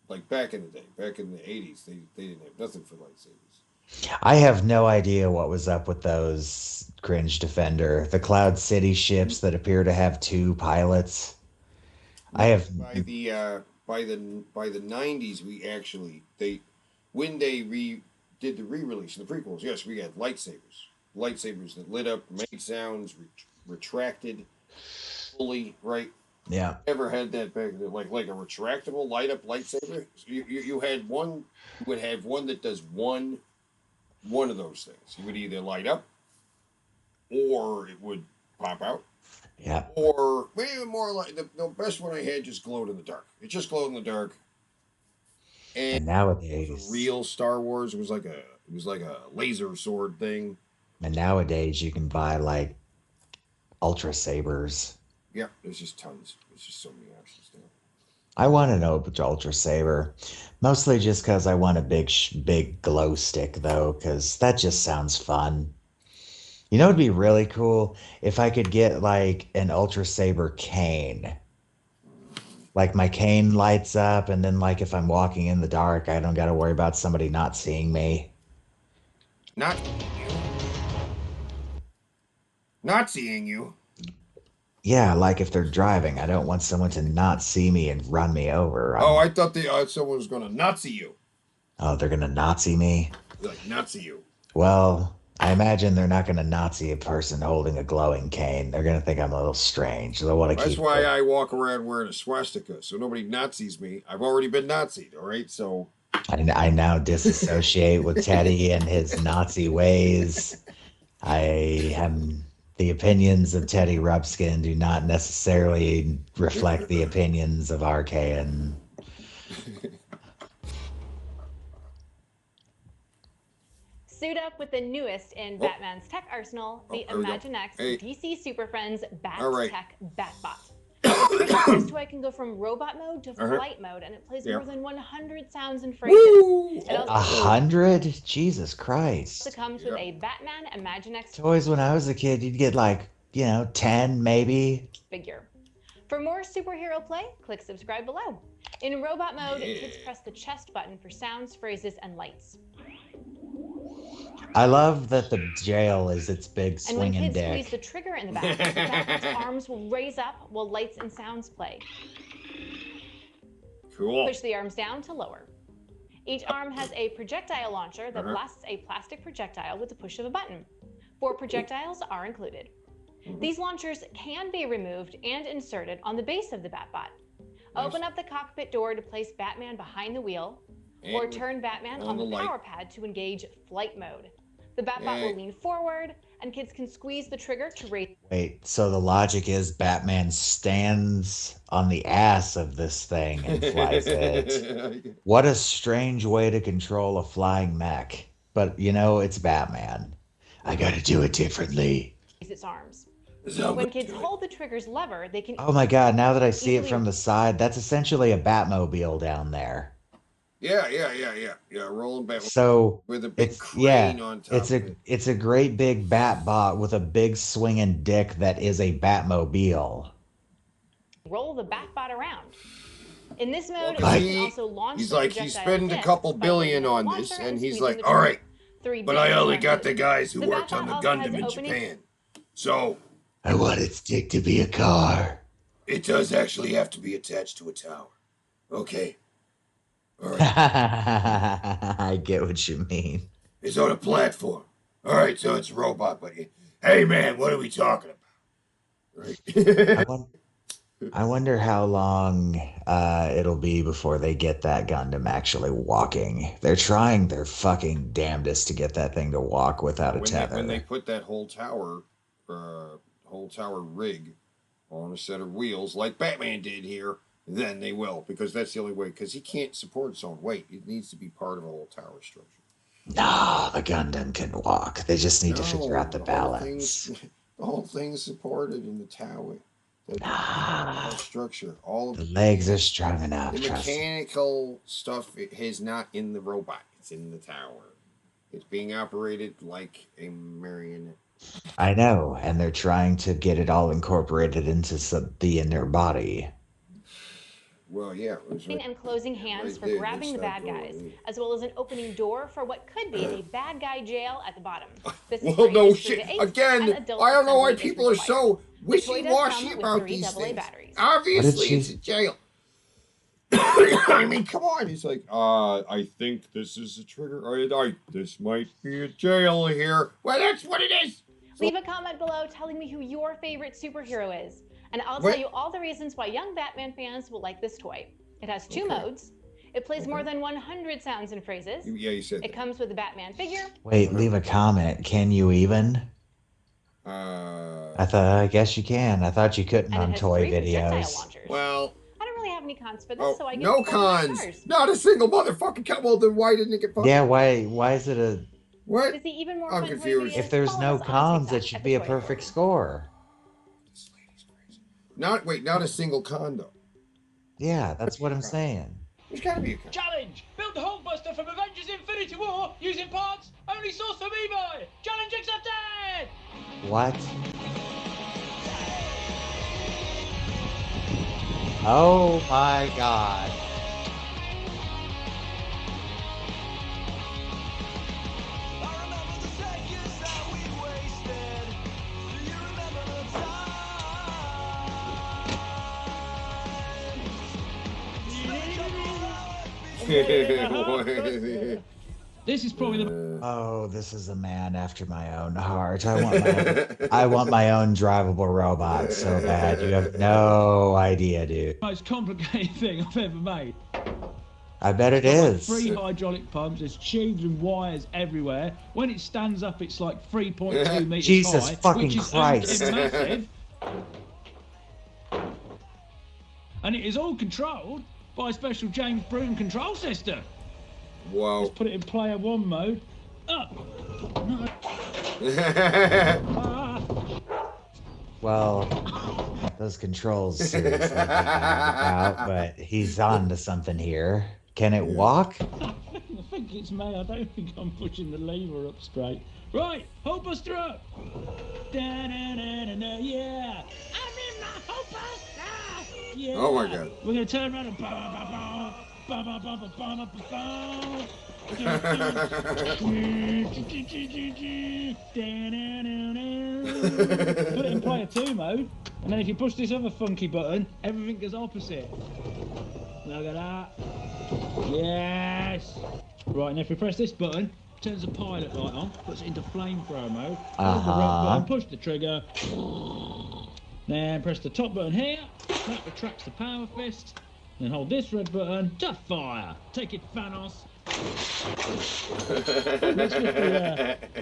like back in the day, back in the 80s, they didn't have nothing for lightsabers. I have no idea what was up with those Cringe Defender, the Cloud City ships that appear to have two pilots. I have By the 90s, we actually when they did the re-release in the prequels, yes, we had lightsabers that lit up, made sounds, retracted fully, right? Yeah. Ever had that back like a retractable light up lightsaber? So you had one. You would have one that does one of those things. It would either light up, or it would pop out. Yeah. Or maybe more like the best one I had just glowed in the dark. It just glowed in the dark. And nowadays, it was a real Star Wars. It was like a laser sword thing. And nowadays you can buy like Ultra Sabers. Yeah, there's just tons. There's just so many options now. I want an Ultra Saber, mostly just because I want a big glow stick though, because that just sounds fun. You know, it'd be really cool if I could get like an Ultra Saber cane. Like my cane lights up, and then like if I'm walking in the dark, I don't got to worry about somebody not seeing me. Not seeing you. Yeah, like if they're driving, I don't want someone to not see me and run me over. I thought someone was going to Nazi you. Oh, they're going to Nazi me? Like Nazi you. Well, I imagine they're not going to Nazi a person holding a glowing cane. They're going to think I'm a little strange. They'll want to keep. That's why I walk around wearing a swastika, so nobody Nazis me. I've already been Nazi'd, all right? So I now disassociate with Teddy and his Nazi ways. The opinions of Teddy Rubskin do not necessarily reflect the opinions of Archaean. Suit up with the newest in Batman's tech arsenal, the Imaginext DC Super Friends Bat Tech Batbot. This toy can go from robot mode to flight mode, and it plays more than 100 sounds and phrases. 100? Jesus Christ. It comes with a Batman Imaginext toys. When I was a kid, you'd get like, 10 maybe. Figure. For more superhero play, click subscribe below. In robot mode, kids press the chest button for sounds, phrases, and lights. I love that the jail is its big swinging and when kids dick. squeeze the trigger in the back, the Batman's arms will raise up while lights and sounds play. Cool. Push the arms down to lower. Each arm has a projectile launcher that blasts a plastic projectile with the push of a button. 4 projectiles are included. These launchers can be removed and inserted on the base of the Batbot. Open up the cockpit door to place Batman behind the wheel, or turn Batman on the power pad to engage flight mode. The Batbot will lean forward, and kids can squeeze the trigger to raise. Wait, so the logic is Batman stands on the ass of this thing and flies it. What a strange way to control a flying mech. But, it's Batman. I gotta do it differently. Its arms. When kids hold the trigger's lever, they can. Oh my god, now that I see it from the side, that's essentially a Batmobile down there. Yeah, rolling back. So with a big crane on top. It's a great big Batbot with a big swinging dick that is a Batmobile. Roll the Batbot around. In this mode, you can also launch. He's spending a couple billion on this, and he's like, all right, but I only got the guys who worked on the Gundam in Japan, so I want its dick to be a car. It does actually have to be attached to a tower. Okay. All right. I get what you mean. It's on a platform. All right, so it's a robot, but hey, man, what are we talking about? Right. I wonder how long it'll be before they get that Gundam actually walking. They're trying their fucking damnedest to get that thing to walk without a tether. When they put that whole tower rig on a set of wheels, like Batman did here, then they will, because that's the only way, because he can't support its own weight. It needs to be part of a whole tower structure. No, the Gundam can walk. They just need to figure out the balance. The whole thing is supported in the tower. The structure. All of the legs are strong enough. The mechanical stuff is not in the robot. It's in the tower. It's being operated like a marionette. I know, and they're trying to get it all incorporated into the inner body. Well, yeah. It was right, and closing hands right for there. grabbing the That's bad not guys, going. as well as an opening door for what could be a bad guy jail at the bottom. This is Well, for no ages 3 shit. to 8, Again, and adult I don't know why assembly is people are required. so The toy does wishy-washy come with about 3 these AA things. batteries. Obviously, it's a jail. I mean, come on. It's like, I think this is a trigger. This might be a jail here. Well, that's what it is. Leave a comment below telling me who your favorite superhero is, and I'll What? tell you all the reasons why young Batman fans will like this toy. It has 2 modes. It plays more than 100 sounds and phrases. Yeah, you said It comes with a Batman figure. Wait, leave a comment. Can you even? I guess you can. I thought you couldn't And it on has toy 3 projectile videos. launchers. Well, I don't really have any cons for this, so I give no it 4 out of cons. 5 stars. Not a single motherfucking con. Well, then why didn't it get fucking? Yeah, why is it a... What? To see even more I'm fun toy confused. videos, If there's follow no us on cons, TikTok it should at be a The Toy perfect Report. score. Not a single con though. Yeah, that's what I'm saying. There's gotta be a con. Challenge! Build the Hulkbuster from Avengers Infinity War using parts only sourced from eBay! Challenge accepted! What? Oh my god. This is probably the Oh, this is a man after my own heart. I want my own drivable robot so bad. You have no idea, dude. most complicated thing I've ever made. I bet it It's is. got, like, 3 hydraulic pumps, there's tubes and wires everywhere. When it stands up, it's like 3.2 meters Jesus high, fucking which is Christ. massive. And it is all controlled by a special James Broom control system. Whoa. Let's put it in player 1 mode. Up. No. Ah. Well, those controls seriously need out, but he's on to something here. Can it walk? I think it's me. I don't think I'm pushing the lever up straight. Right, Hulkbuster up. Da-da-da-da-da, yeah. I'm in my Hulkbuster. Yeah. Oh my god. We're gonna turn around and ba-ba-ba-ba-ba-ba-ba-ba-ba-ba-ba. Put it in player 2 mode, and then if you push this other funky button, everything goes opposite. Look at that. Yes. Right, and if we press this button, turns the pilot light on, puts it into flamethrower mode. Hold the right button, push the trigger. Then press the top button here. That retracts the power fist. Then hold this red button to fire. Take it, Thanos.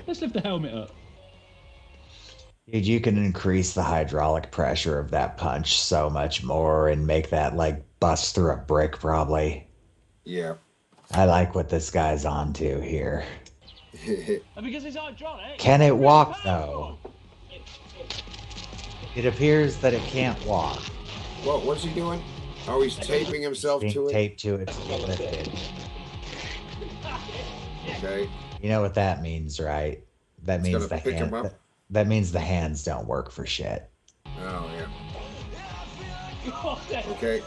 Let's lift the helmet up. Dude, you can increase the hydraulic pressure of that punch so much more and make that like bust through a brick probably. Yeah. I like what this guy's onto here. And because it's hydraulic. Can it walk though? It appears that it can't walk. What's he doing? Oh, he's taping himself Being to it? taped to it to be lifted. Okay. You know what that means, right? That It's means gonna the pick him hand. up? That means the hands don't work for shit. Oh, yeah. Okay.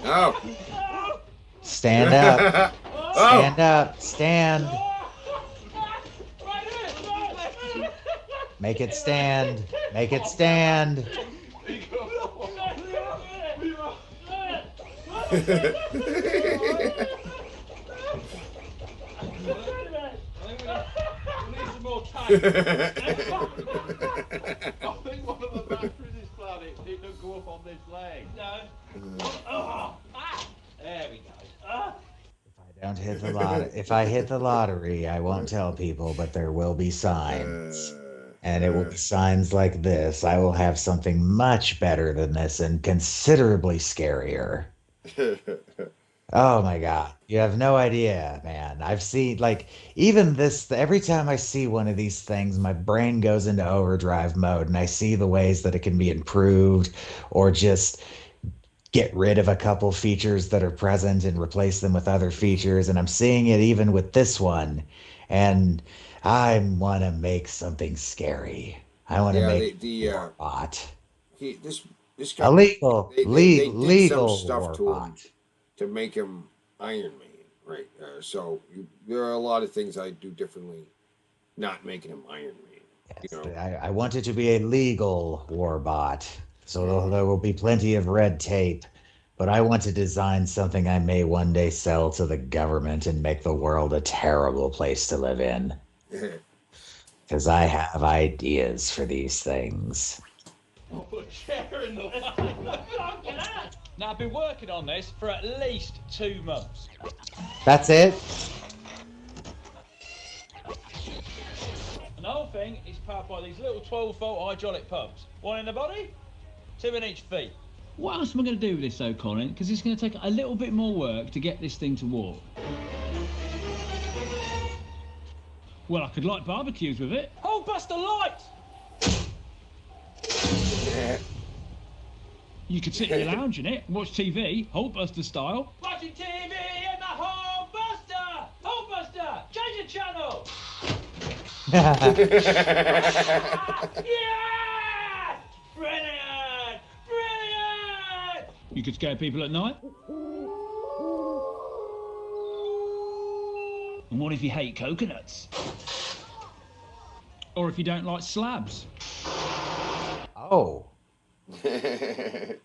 Oh. Stand up. Stand up. Stand. Make it stand. Make it stand. I think one of the batteries is planet didn't go up on this leg. No. There we go. Don't hit the lottery. If I hit the lottery, I won't tell people, but there will be signs. And it will be signs like this. I will have something much better than this and considerably scarier. Oh my God. You have no idea, man. I've seen, like, even this, every time I see one of these things, my brain goes into overdrive mode and I see the ways that it can be improved or just get rid of a couple features that are present and replace them with other features. And I'm seeing it even with this one. And I want to make something scary. I want to make the a bot. this A company, they did some legal stuff to him warbot. to make him Iron Man, right? There are a lot of things I do differently, not making him Iron Man. You Yes, know, I want it to be a legal warbot, so there will be plenty of red tape. But I want to design something I may one day sell to the government and make the world a terrible place to live in. Because I have ideas for these things. Put a chair in the way. Now, I've been working on this for at least 2 months. That's it? And the whole thing is powered by these little 12-volt hydraulic pumps. One in the body, 2 in each feet. What else am I going to do with this though, Colin? Because it's going to take a little bit more work to get this thing to walk. Well, I could light barbecues with it. Oh, bust the lights! You could sit in your lounge in it, watch TV, Hulkbuster style. Watching TV in the Hulkbuster! Hulkbuster! Change the channel! Yeah! Brilliant! Brilliant! You could scare people at night. And what if you hate coconuts? Or if you don't like slabs? Oh. Yeah.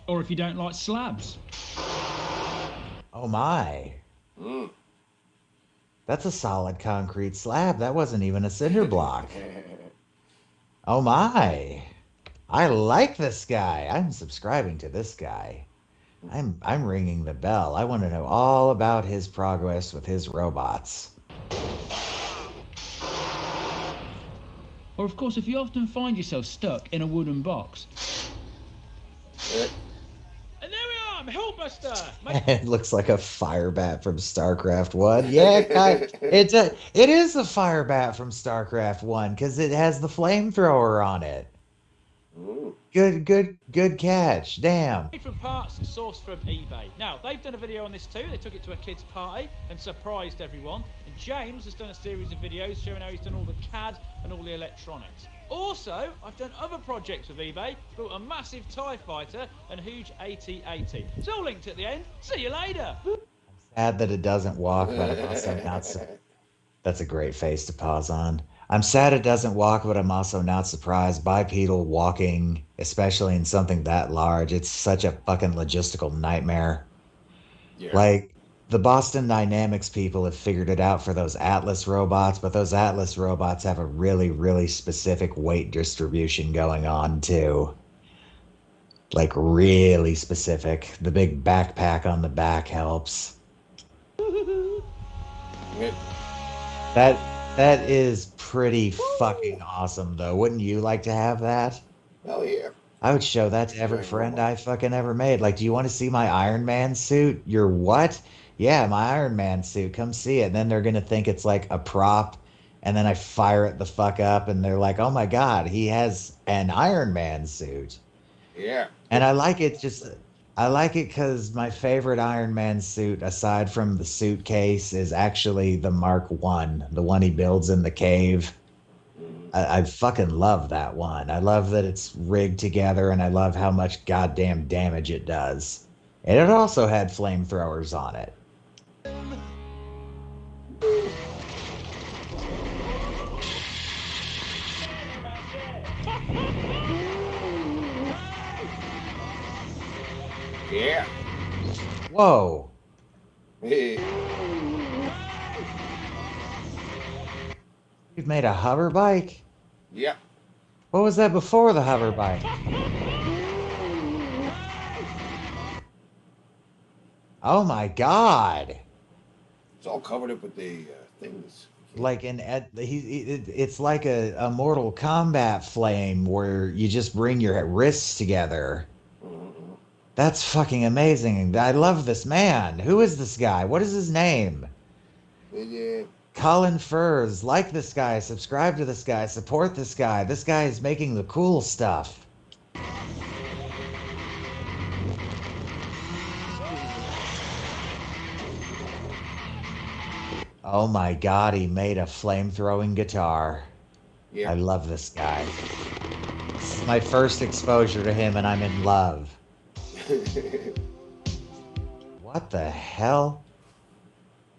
Or if you don't like slabs? Oh my. Mm. That's a solid concrete slab. That wasn't even a cinder block. Oh my. I like this guy. I'm subscribing to this guy. I'm ringing the bell. I want to know all about his progress with his robots. Or of course, if you often find yourself stuck in a wooden box. And there we are, I'm Hulkbuster! It looks like a fire bat from StarCraft 1. Yeah, it is a fire bat from StarCraft 1 because it has the flamethrower on it. Ooh. Good catch. Damn. From parts sourced from eBay. Now, they've done a video on this too. They took it to a kid's party and surprised everyone. And James has done a series of videos showing how he's done all the CAD and all the electronics. Also, I've done other projects with eBay, built a massive TIE fighter and a huge AT-AT. It's all linked at the end. See you later. Sad that it doesn't walk, but I'm also not so... That's a great face to pause on. I'm sad it doesn't walk, but I'm also not surprised. Bipedal walking, especially in something that large, it's such a fucking logistical nightmare. Yeah. Like, the Boston Dynamics people have figured it out for those Atlas robots, but those Atlas robots have a really, really specific weight distribution going on, too. Like, really specific. The big backpack on the back helps. That is pretty fucking awesome, though. Wouldn't you like to have that? Hell yeah. I would show that to every friend I fucking ever made. Like, do you want to see my Iron Man suit? Your what? Yeah, my Iron Man suit. Come see it. And then they're going to think it's like a prop. And then I fire it the fuck up. And they're like, oh my God, he has an Iron Man suit. Yeah. And I like it because my favorite Iron Man suit, aside from the suitcase, is actually the Mark I, the one he builds in the cave. I fucking love that one. I love that it's rigged together, and I love how much goddamn damage it does. And it also had flamethrowers on it. Yeah. Whoa. Hey. You've made a hover bike? Yeah. What was that before the hover bike? Oh my God. It's all covered up with the things. Like it's like a Mortal Kombat flame where you just bring your wrists together. That's fucking amazing. I love this man. Who is this guy? What is his name? Yeah. Colin Furs. Like this guy. Subscribe to this guy. Support this guy. This guy is making the cool stuff. Oh my God, he made a flame-throwing guitar. Yeah. I love this guy. This is my first exposure to him, and I'm in love. What the hell?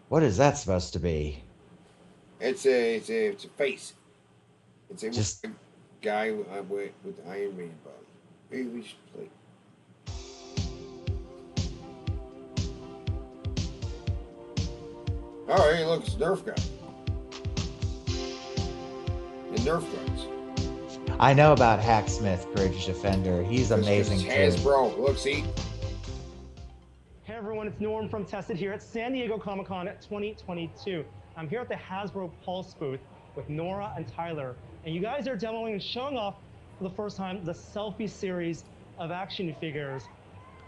What is that supposed to be? It's a face. It's a Just guy with the Iron Man body. Maybe we should play. All right, look, it's a Nerf gun. And Nerf guns. I know about Hacksmith, British Defender. He's amazing too. Hasbro, look, see. Hey everyone, it's Norm from Tested here at San Diego Comic-Con 2022. I'm here at the Hasbro Pulse booth with Nora and Tyler, and you guys are demoing and showing off for the first time the Selfie series of action figures,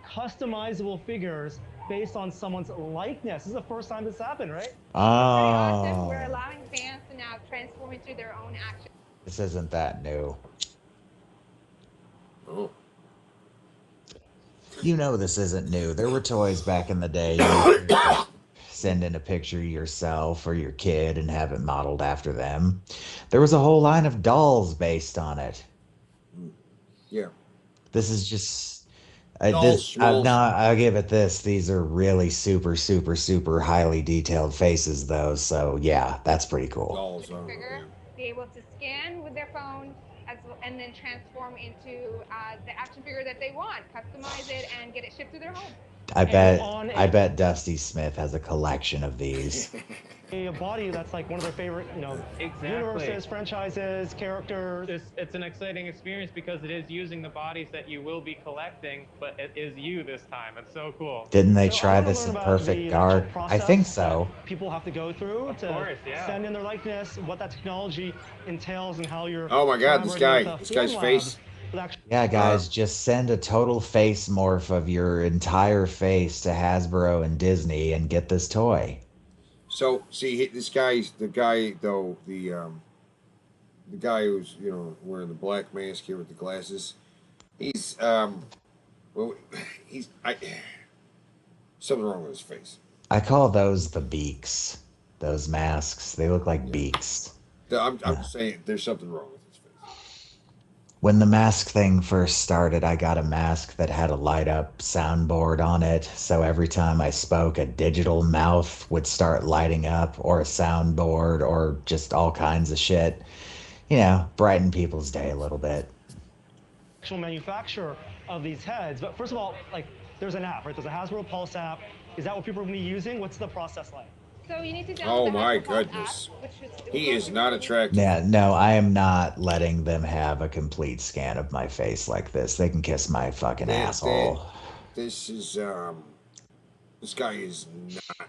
customizable figures based on someone's likeness. This is the first time this happened, right? Oh. Awesome. We're allowing fans to now transform into their own action. This isn't that new. Oh. You know this isn't new. There were toys back in the day. You could send in a picture of yourself or your kid and have it modeled after them. There was a whole line of dolls based on it. Yeah. This is just... I'll give it this. These are really super, super, super highly detailed faces, though. So, yeah, that's pretty cool. Dolls, Figure, be able to scan with their phone and then transform into the action figure that they want, customize it, and get it shipped to their home. I bet Dusty Smith has a collection of these. A body that's like one of their favorite, universes, franchises, characters. It's an exciting experience because it is using the bodies that you will be collecting, but it is you this time. It's so cool. Didn't they try this in Perfect Dark? I think so. People have to go through send in their likeness, what that technology entails, and how you're. Oh my God, this guy's face. Yeah, guys, just send a total face morph of your entire face to Hasbro and Disney and get this toy. So, see, this guy's the guy though. The guy who's wearing the black mask here with the glasses. He's something wrong with his face. I call those the beaks. Those masks. They look like beaks. I'm saying there's something wrong with his face. When the mask thing first started, I got a mask that had a light up soundboard on it. So every time I spoke, a digital mouth would start lighting up, or a soundboard, or just all kinds of shit. Brighten people's day a little bit. Actual manufacturer of these heads. But first of all, there's an app, right? There's a Hasbro Pulse app. Is that what people are going to be using? What's the process like? So you need to download Oh my goodness. He is not attractive. Yeah, no, I am not letting them have a complete scan of my face like this. They can kiss my fucking asshole. This guy is not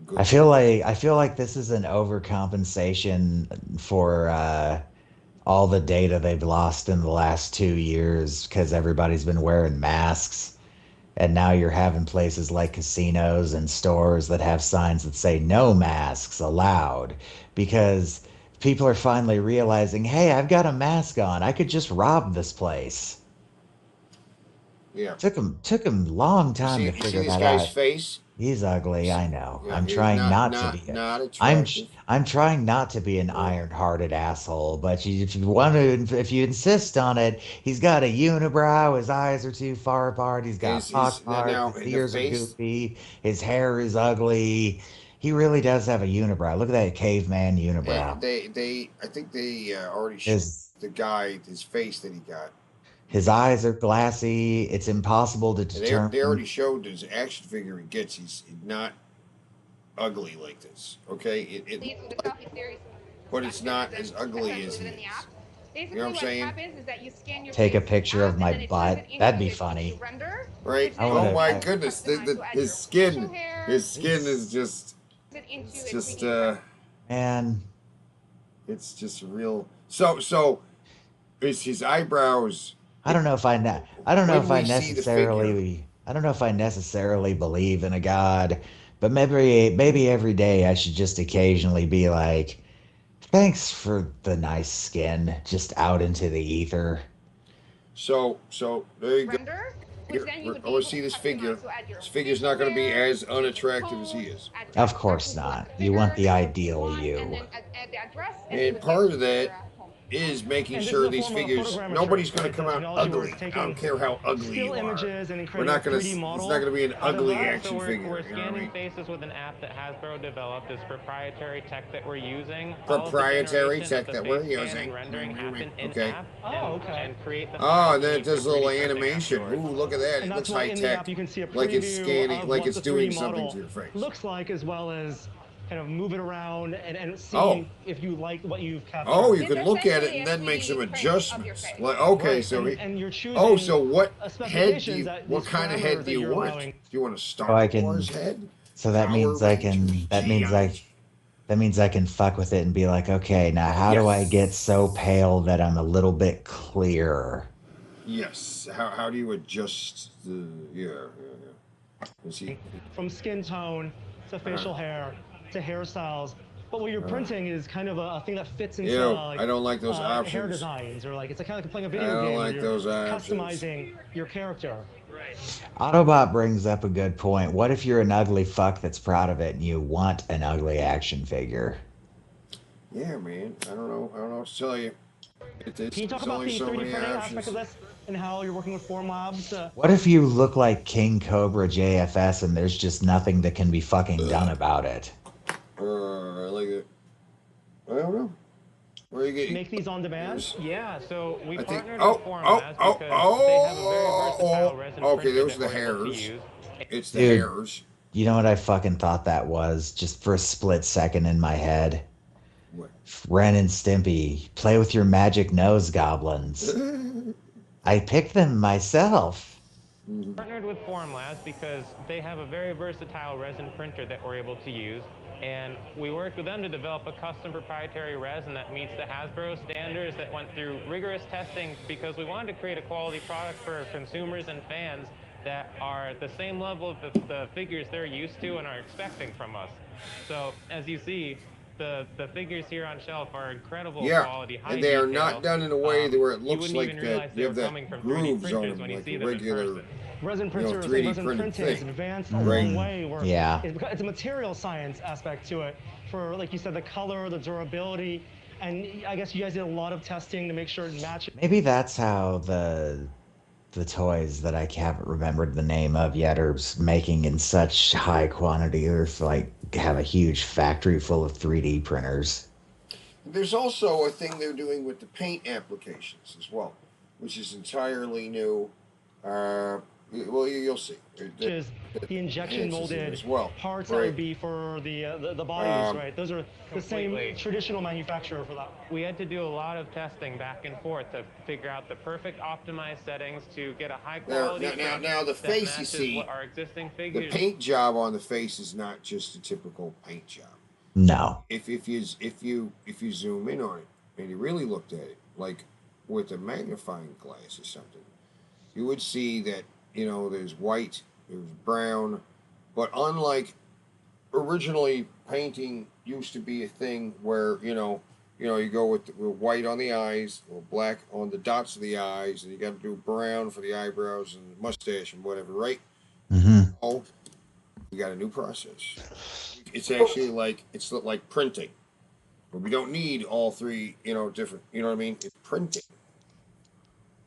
good. I feel like this is an overcompensation for all the data they've lost in the last 2 years because everybody's been wearing masks. And now you're having places like casinos and stores that have signs that say no masks allowed because people are finally realizing, hey, I've got a mask on. I could just rob this place. Yeah. Took him a long time to figure that out. See this guy's face? He's ugly, I know. Yeah, I'm trying not to be. I'm trying not to be an iron-hearted asshole. But if you insist on it, he's got a unibrow. His eyes are too far apart. He's got pock marks. His ears are goofy. His hair is ugly. He really does have a unibrow. Look at that caveman unibrow. I think they already showed the guy his face that he got. His eyes are glassy. It's impossible to determine. They already showed his action figure he gets. He's not ugly like this. Okay? But it's not as ugly as he is. You know what I'm saying? Take a picture of my butt. That'd be funny. Right? Oh my goodness. His skin is just... It's just... Man. It's just real... So... Is his eyebrows... I don't know if I necessarily believe in a god, but maybe every day I should just occasionally be like, thanks for the nice skin, just out into the ether. So there you go. I want to see this figure. This figure's not going to be as unattractive as he is. Of course not. You want the ideal you. And part of that is making And this sure is a these form of figures, photogrammetry, nobody's going right? to come The out technology where ugly. it's I taking don't care how ugly still you are. images and We're creating not a going 3D to. model. It's not going to be an out of ugly that. action So figure. we're You know what I scanning mean? faces with an app that Hasbro developed. This proprietary tech that we're using. Proprietary tech All that of the we're face scan using. and rendering happen in Okay. app. Okay. And create the Oh, files and then you it need does a for little 3D printing animation. afterwards. Ooh, look at that. And It that's looks why high in the tech. app you can see a Like it's preview scanning, of like what it's the doing 3D something model to your face. looks like, as well as kind of move it around and see Oh. if you like what you've captured. Oh, you can look at it and then make some adjustments. Like, okay, Right, so and you're choosing oh, so what head do specifications you? that What these kind of parameters head do that you you're want? allowing. Do you want a So Star Wars head? So that means I can. That means I can fuck with it and be like, okay, now how do I get so pale that I'm a little bit clearer? Yes. How do you adjust the? Yeah. Is he? From skin tone to facial hair to hairstyles. But what you're Uh. printing is kind of a thing that fits into Ew, like, I don't like those hair options. designs, or like it's kind of like playing a I video don't game like where those you're options. customizing your character. Autobot brings up a good point. What if you're an ugly fuck that's proud of it and you want an ugly action figure? Yeah, man. I don't know. I don't know what to tell you. Can you talk about the 3D printing aspect of this and how you're working with Formlabs? What if you look like King Cobra JFS and there's just nothing that can be fucking done about it? I like it. I don't know. Where are you getting? Make these on demand? Yeah, so we partnered Oh, with Formlabs because they have a very versatile resin okay, printer those are that the we're able to hairs. use. It's the Dude, hairs. you know what I fucking thought that was? Just for a split second in my head. What? Ren and Stimpy, play with your magic nose goblins. I picked them myself. Partnered with Formlabs because they have a very versatile resin printer that we're able to use. And we worked with them to develop a custom proprietary resin that meets the Hasbro standards that went through rigorous testing because we wanted to create a quality product for consumers and fans that are at the same level of the figures they're used to and are expecting from us. So as you see, the figures here on shelf are incredible quality, high and they are detail. not done in a way where it You looks wouldn't like even realize that they you were have coming that from 3D grooves on printers them when you like see a them in regular person. Resin printers and 3D resin printed printing is thing. advanced a Right. long way. Where Yeah. it's a material science aspect to it. For, like you said, the color, the durability, and I guess you guys did a lot of testing to make sure it matches. Maybe that's how the toys that I haven't remembered the name of yet are making in such high quantity. They're like have a huge factory full of 3D printers. There's also a thing they're doing with the paint applications as well, which is entirely new. Well, you'll see. Which is the injection molded as well. parts that would be for the bodies, right? Those are the same traditional manufacturer for that. We had to do a lot of testing back and forth to figure out the perfect optimized settings to get a high quality now the that face you matches see, what our existing the figures. paint job on the face is not just a typical paint job. No. If you zoom in on it and you really looked at it like with a magnifying glass or something, you would see that there's white, there's brown, but unlike originally painting used to be a thing where you go with white on the eyes or black on the dots of the eyes, and you got to do brown for the eyebrows and the mustache and whatever, right? Mm-hmm. Oh, we got a new process. It's actually like printing, but we don't need all three different. You know what I mean? It's printing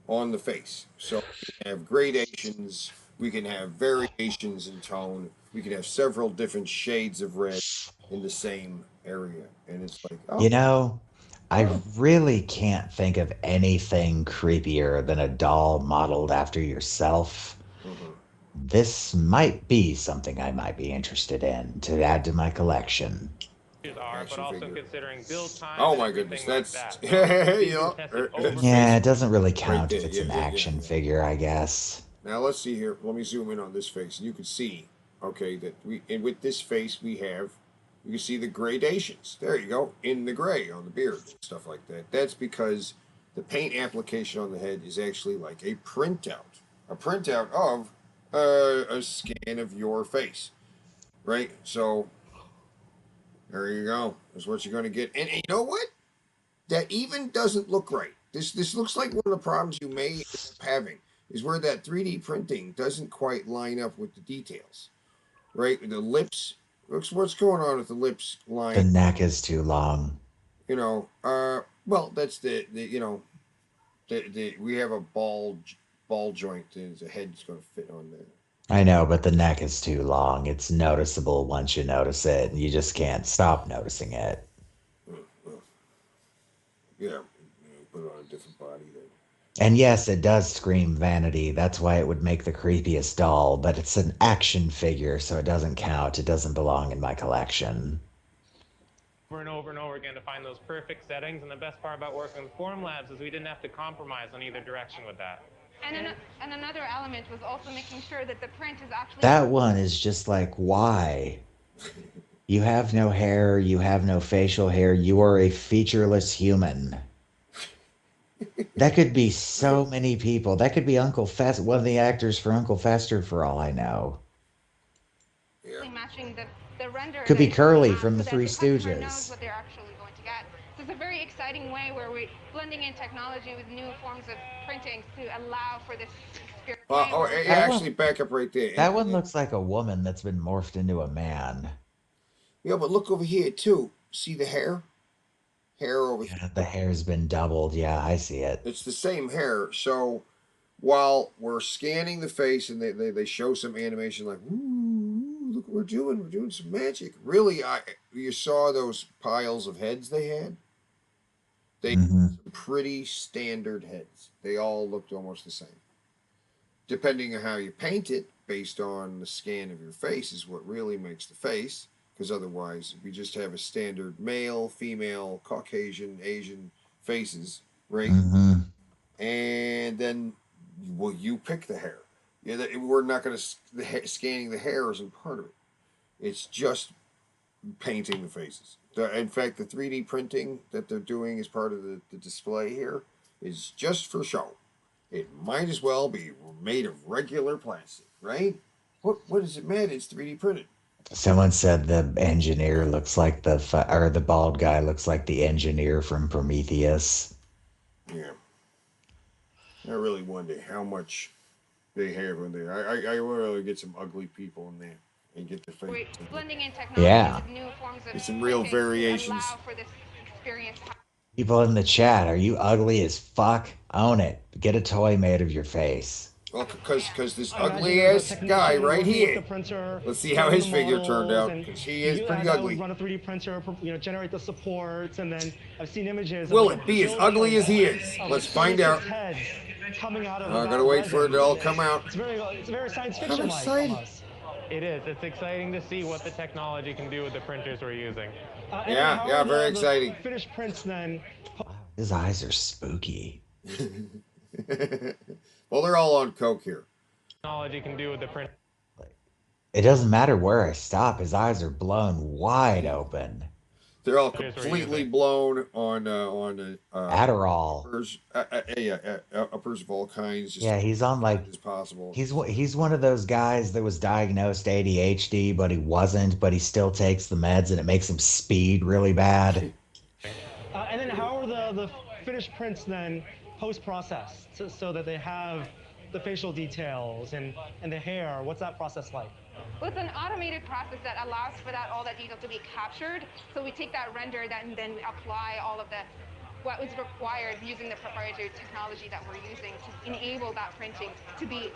on the face, so we can have gradations. We can have variations in tone. We can have several different shades of red in the same area, and it's like, I really can't think of anything creepier than a doll modeled after yourself. This might be something I might be interested in to add to my collection. But also considering build time. Oh my goodness, that's Yeah, it doesn't really count if it's an action figure, I guess. Now let's see here. Let me zoom in on this face, and you can see, that with this face you can see the gradations. There you go, in the gray on the beard, stuff like that. That's because the paint application on the head is actually like a printout of a scan of your face, right? So there you go. That's what you're going to get. And you know what? That even doesn't look right. This looks like one of the problems you may end up having is where that 3D printing doesn't quite line up with the details, right? The lips. What's going on with the lips line? The neck is too long. Well, that's the you know we have a ball joint. And the head's going to fit on there. I know, but the neck is too long. It's noticeable once you notice it, and you just can't stop noticing it. Yeah, put it on a different body then. And yes, it does scream vanity. That's why it would make the creepiest doll, but it's an action figure, so it doesn't count. It doesn't belong in my collection. Over and over again to find those perfect settings, and the best part about working with Formlabs is we didn't have to compromise on either direction with that. And another element was also making sure that the print is actually... That one is just like, why? You have no hair, you have no facial hair, you are a featureless human. That could be so many people. That could be Uncle Fester, one of the actors for Uncle Fester, for all I know. Matching the render could be Curly from the so Three the customer Stooges. knows what they're actually going to get. So it's a very exciting way where we're blending in technology with new forms of printing to allow for this experience. Actually, back up right there. That one looks like a woman that's been morphed into a man. Yeah, but look over here too. See the hair? Hair over here. The hair's been doubled. Yeah, I see it. It's the same hair. So while we're scanning the face and they show some animation like, ooh, look what we're doing. We're doing some magic. Really, you saw those piles of heads they had? They had some pretty standard heads. They all looked almost the same. Depending on how you paint it, based on the scan of your face, is what really makes the face. Because otherwise, we just have a standard male, female, Caucasian, Asian faces, right? And then, well, you pick the hair. Yeah, we're not going to scanning the hair isn't part of it. It's just painting the faces. In fact, the 3D printing that they're doing as part of the display here is just for show. It might as well be made of regular plastic, right? What does it matter? It's 3D printed. Someone said the engineer looks like the bald guy looks like the engineer from Prometheus. Yeah. I really wonder how much they have in there. I really get some ugly people in there and get the face. Blending in technology with new forms of some real variations. Allow for this experience. People in the chat, are you ugly as fuck? Own it. Get a toy made of your face. Well, because this ugly-ass guy right here, let's see how his figure turned out, because he is pretty ugly. Run a 3D printer, generate the supports, and then I've seen images. Will it be as ugly as he is? Let's find out. Coming out of I gotta wait for it to all come out. It's very science fiction like. It is. It's exciting to see what the technology can do with the printers we're using. Yeah, very exciting. Finished prints then. His eyes are spooky. Well, they're all on coke here. Technology can do with the print. It doesn't matter where I stop. His eyes are blown wide open. They're all completely blown on Adderall. Uppers of all kinds. Yeah, he's on like as possible. He's one of those guys that was diagnosed ADHD, but he wasn't. But he still takes the meds, and it makes him speed really bad. And then how are the finished prints then post-processed so that they have the facial details and the hair? What's that process like? Well, it's an automated process that allows for all that detail to be captured. So we take that render and then we apply all of what is required using the proprietary technology that we're using to enable that printing to be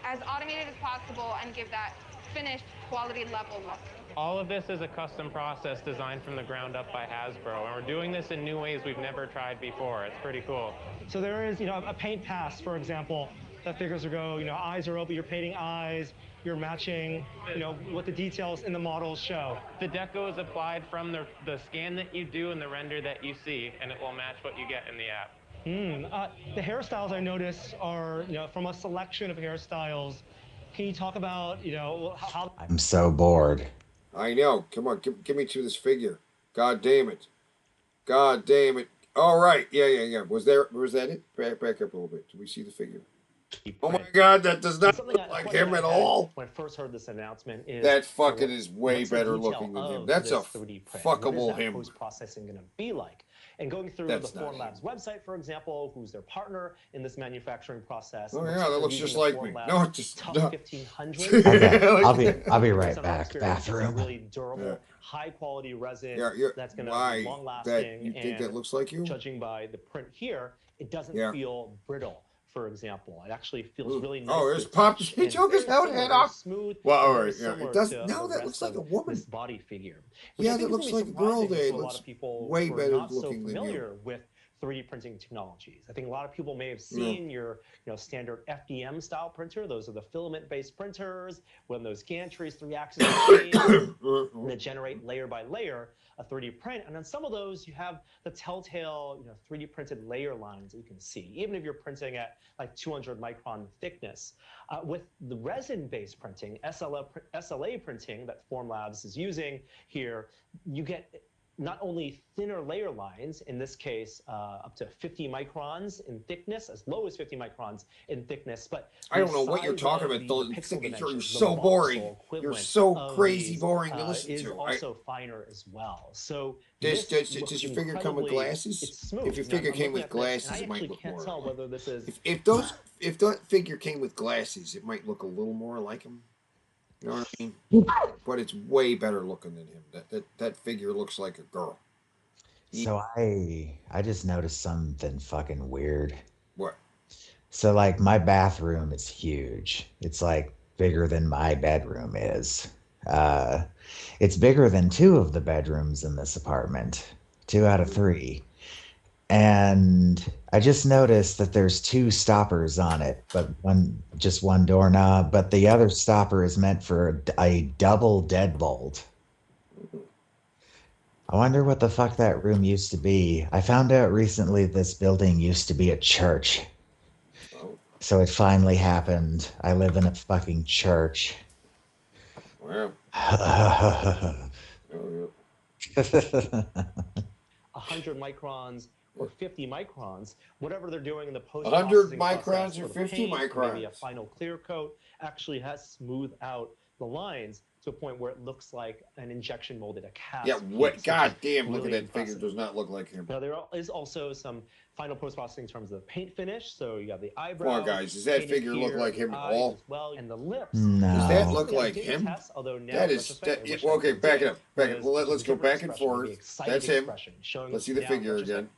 as automated as possible and give that finished quality level look. All of this is a custom process designed from the ground up by Hasbro, and we're doing this in new ways we've never tried before. It's pretty cool. So there is, a paint pass, for example, that figures will go, eyes are open, you're painting eyes, you're matching, what the details in the models show. The deco is applied from the scan that you do and the render that you see, and it will match what you get in the app. The hairstyles I noticed are, from a selection of hairstyles. Can you talk about, how... I'm so bored. I know. Come on, give me to this figure. God damn it. God damn it. All right. Yeah. Was that it? Back up a little bit. Do we see the figure? Oh my God, that does not look like him at all. When I first heard this announcement, that fucking is way better looking than him. That's a fuckable him. Post processing going to be like? And going through That's the not Formlabs website, for example, who's their partner in this manufacturing process. Oh looks yeah, like that they're looks using just the like me. Formlabs No, it's just Tough no. 1500. Okay, I'll be right Based on our back. experience, it's a Bathroom. really durable, high quality resin that's going to why be long that lasting. you think And that looks like you? judging by the print here, it doesn't feel brittle. For example, it actually feels really nice. Oh, there's Pop the Joker's head off. Smooth. Well, all right, yeah, it does. No, that looks like a woman. This body figure. Yeah, that looks like a girl. There, it looks way better not so looking than familiar you. with 3D printing technologies. I think a lot of people may have seen your standard FDM style printer. Those are the filament-based printers when those gantries, 3-axis machines that generate layer by layer a 3D print. And on some of those, you have the telltale 3D printed layer lines that you can see, even if you're printing at like 200 micron thickness. With the resin-based printing, SLA printing that Formlabs is using here, you get not only thinner layer lines, in this case up to 50 microns in thickness, as low as 50 microns in thickness, but I don't know what you're talking about. You're so boring. You're so crazy boring to listen is to. also finer as well. So does your figure come with glasses? If your figure came with glasses, it might look more. Tell whether this is if that figure came with glasses, it might look a little more like him. You know what I mean? But it's way better looking than him. That figure looks like a girl. So I just noticed something fucking weird. What? So like my bathroom is huge. It's like bigger than my bedroom is. It's bigger than 2 of the bedrooms in this apartment. 2 out of 3. And I just noticed that there's 2 stoppers on it, but just one doorknob, but the other stopper is meant for a double deadbolt. I wonder what the fuck that room used to be. I found out recently this building used to be a church. So it finally happened. I live in a fucking church. Wow. 100 microns or 50 microns, whatever they're doing in the post 100 microns or 50 microns. Maybe a final clear coat actually has smoothed out the lines to a point where it looks like an injection molded, a cast. Yeah, what? Piece, God damn, really look at that impressive. figure. Does not look like him. Now, there is also some final post-processing in terms of paint finish. So you have the eyebrow. Come on, guys. Does that figure look like him at all? Well, and the lips. No. Does that look like him? That is... okay, back it up. Let's go back and forth. That's him. Let's see the figure again.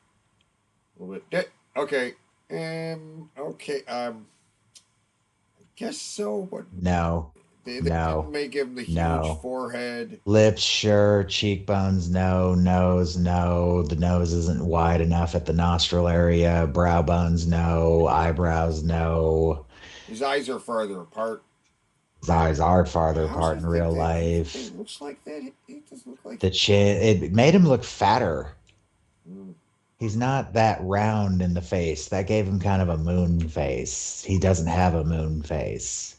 A little bit. Okay. Okay. I guess so, but... No. They didn't make him the huge forehead. Lips, sure. Cheekbones, no. Nose, no. The nose isn't wide enough at the nostril area. Brow bones, no. Eyebrows, no. His eyes are farther apart. His eyes are farther apart in real life. It looks like that. It doesn't look like the chin. It made him look fatter. He's not that round in the face. That gave him kind of a moon face. He doesn't have a moon face.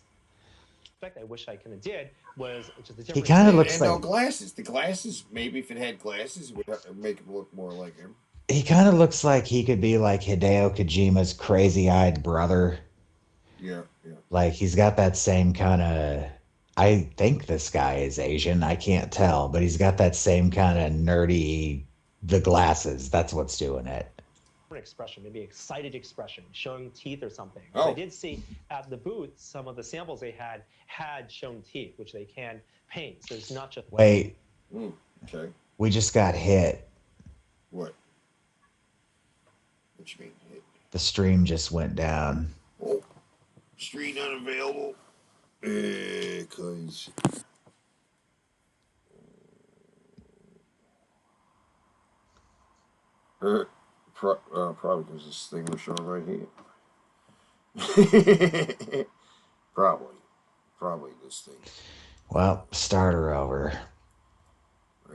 I wish I kind of did was just the difference. He kind of looks like no glasses. The glasses, maybe if it had glasses, it would make him look more like him. He kind of looks like he could be like Hideo Kojima's crazy-eyed brother. Yeah. Like he's got that same kind of. I think this guy is Asian. I can't tell, but he's got that same kind of nerdy. The glasses. That's what's doing it. Expression, maybe excited expression, showing teeth or something. Oh. I did see at the booth some of the samples they had shown teeth, which they can paint. So it's not just. Wait. Okay. We just got hit. What? What you mean hit? The stream just went down. Oh. Stream unavailable. Cause. Probably because this thing was showing right here. Probably this thing. Well, start her over.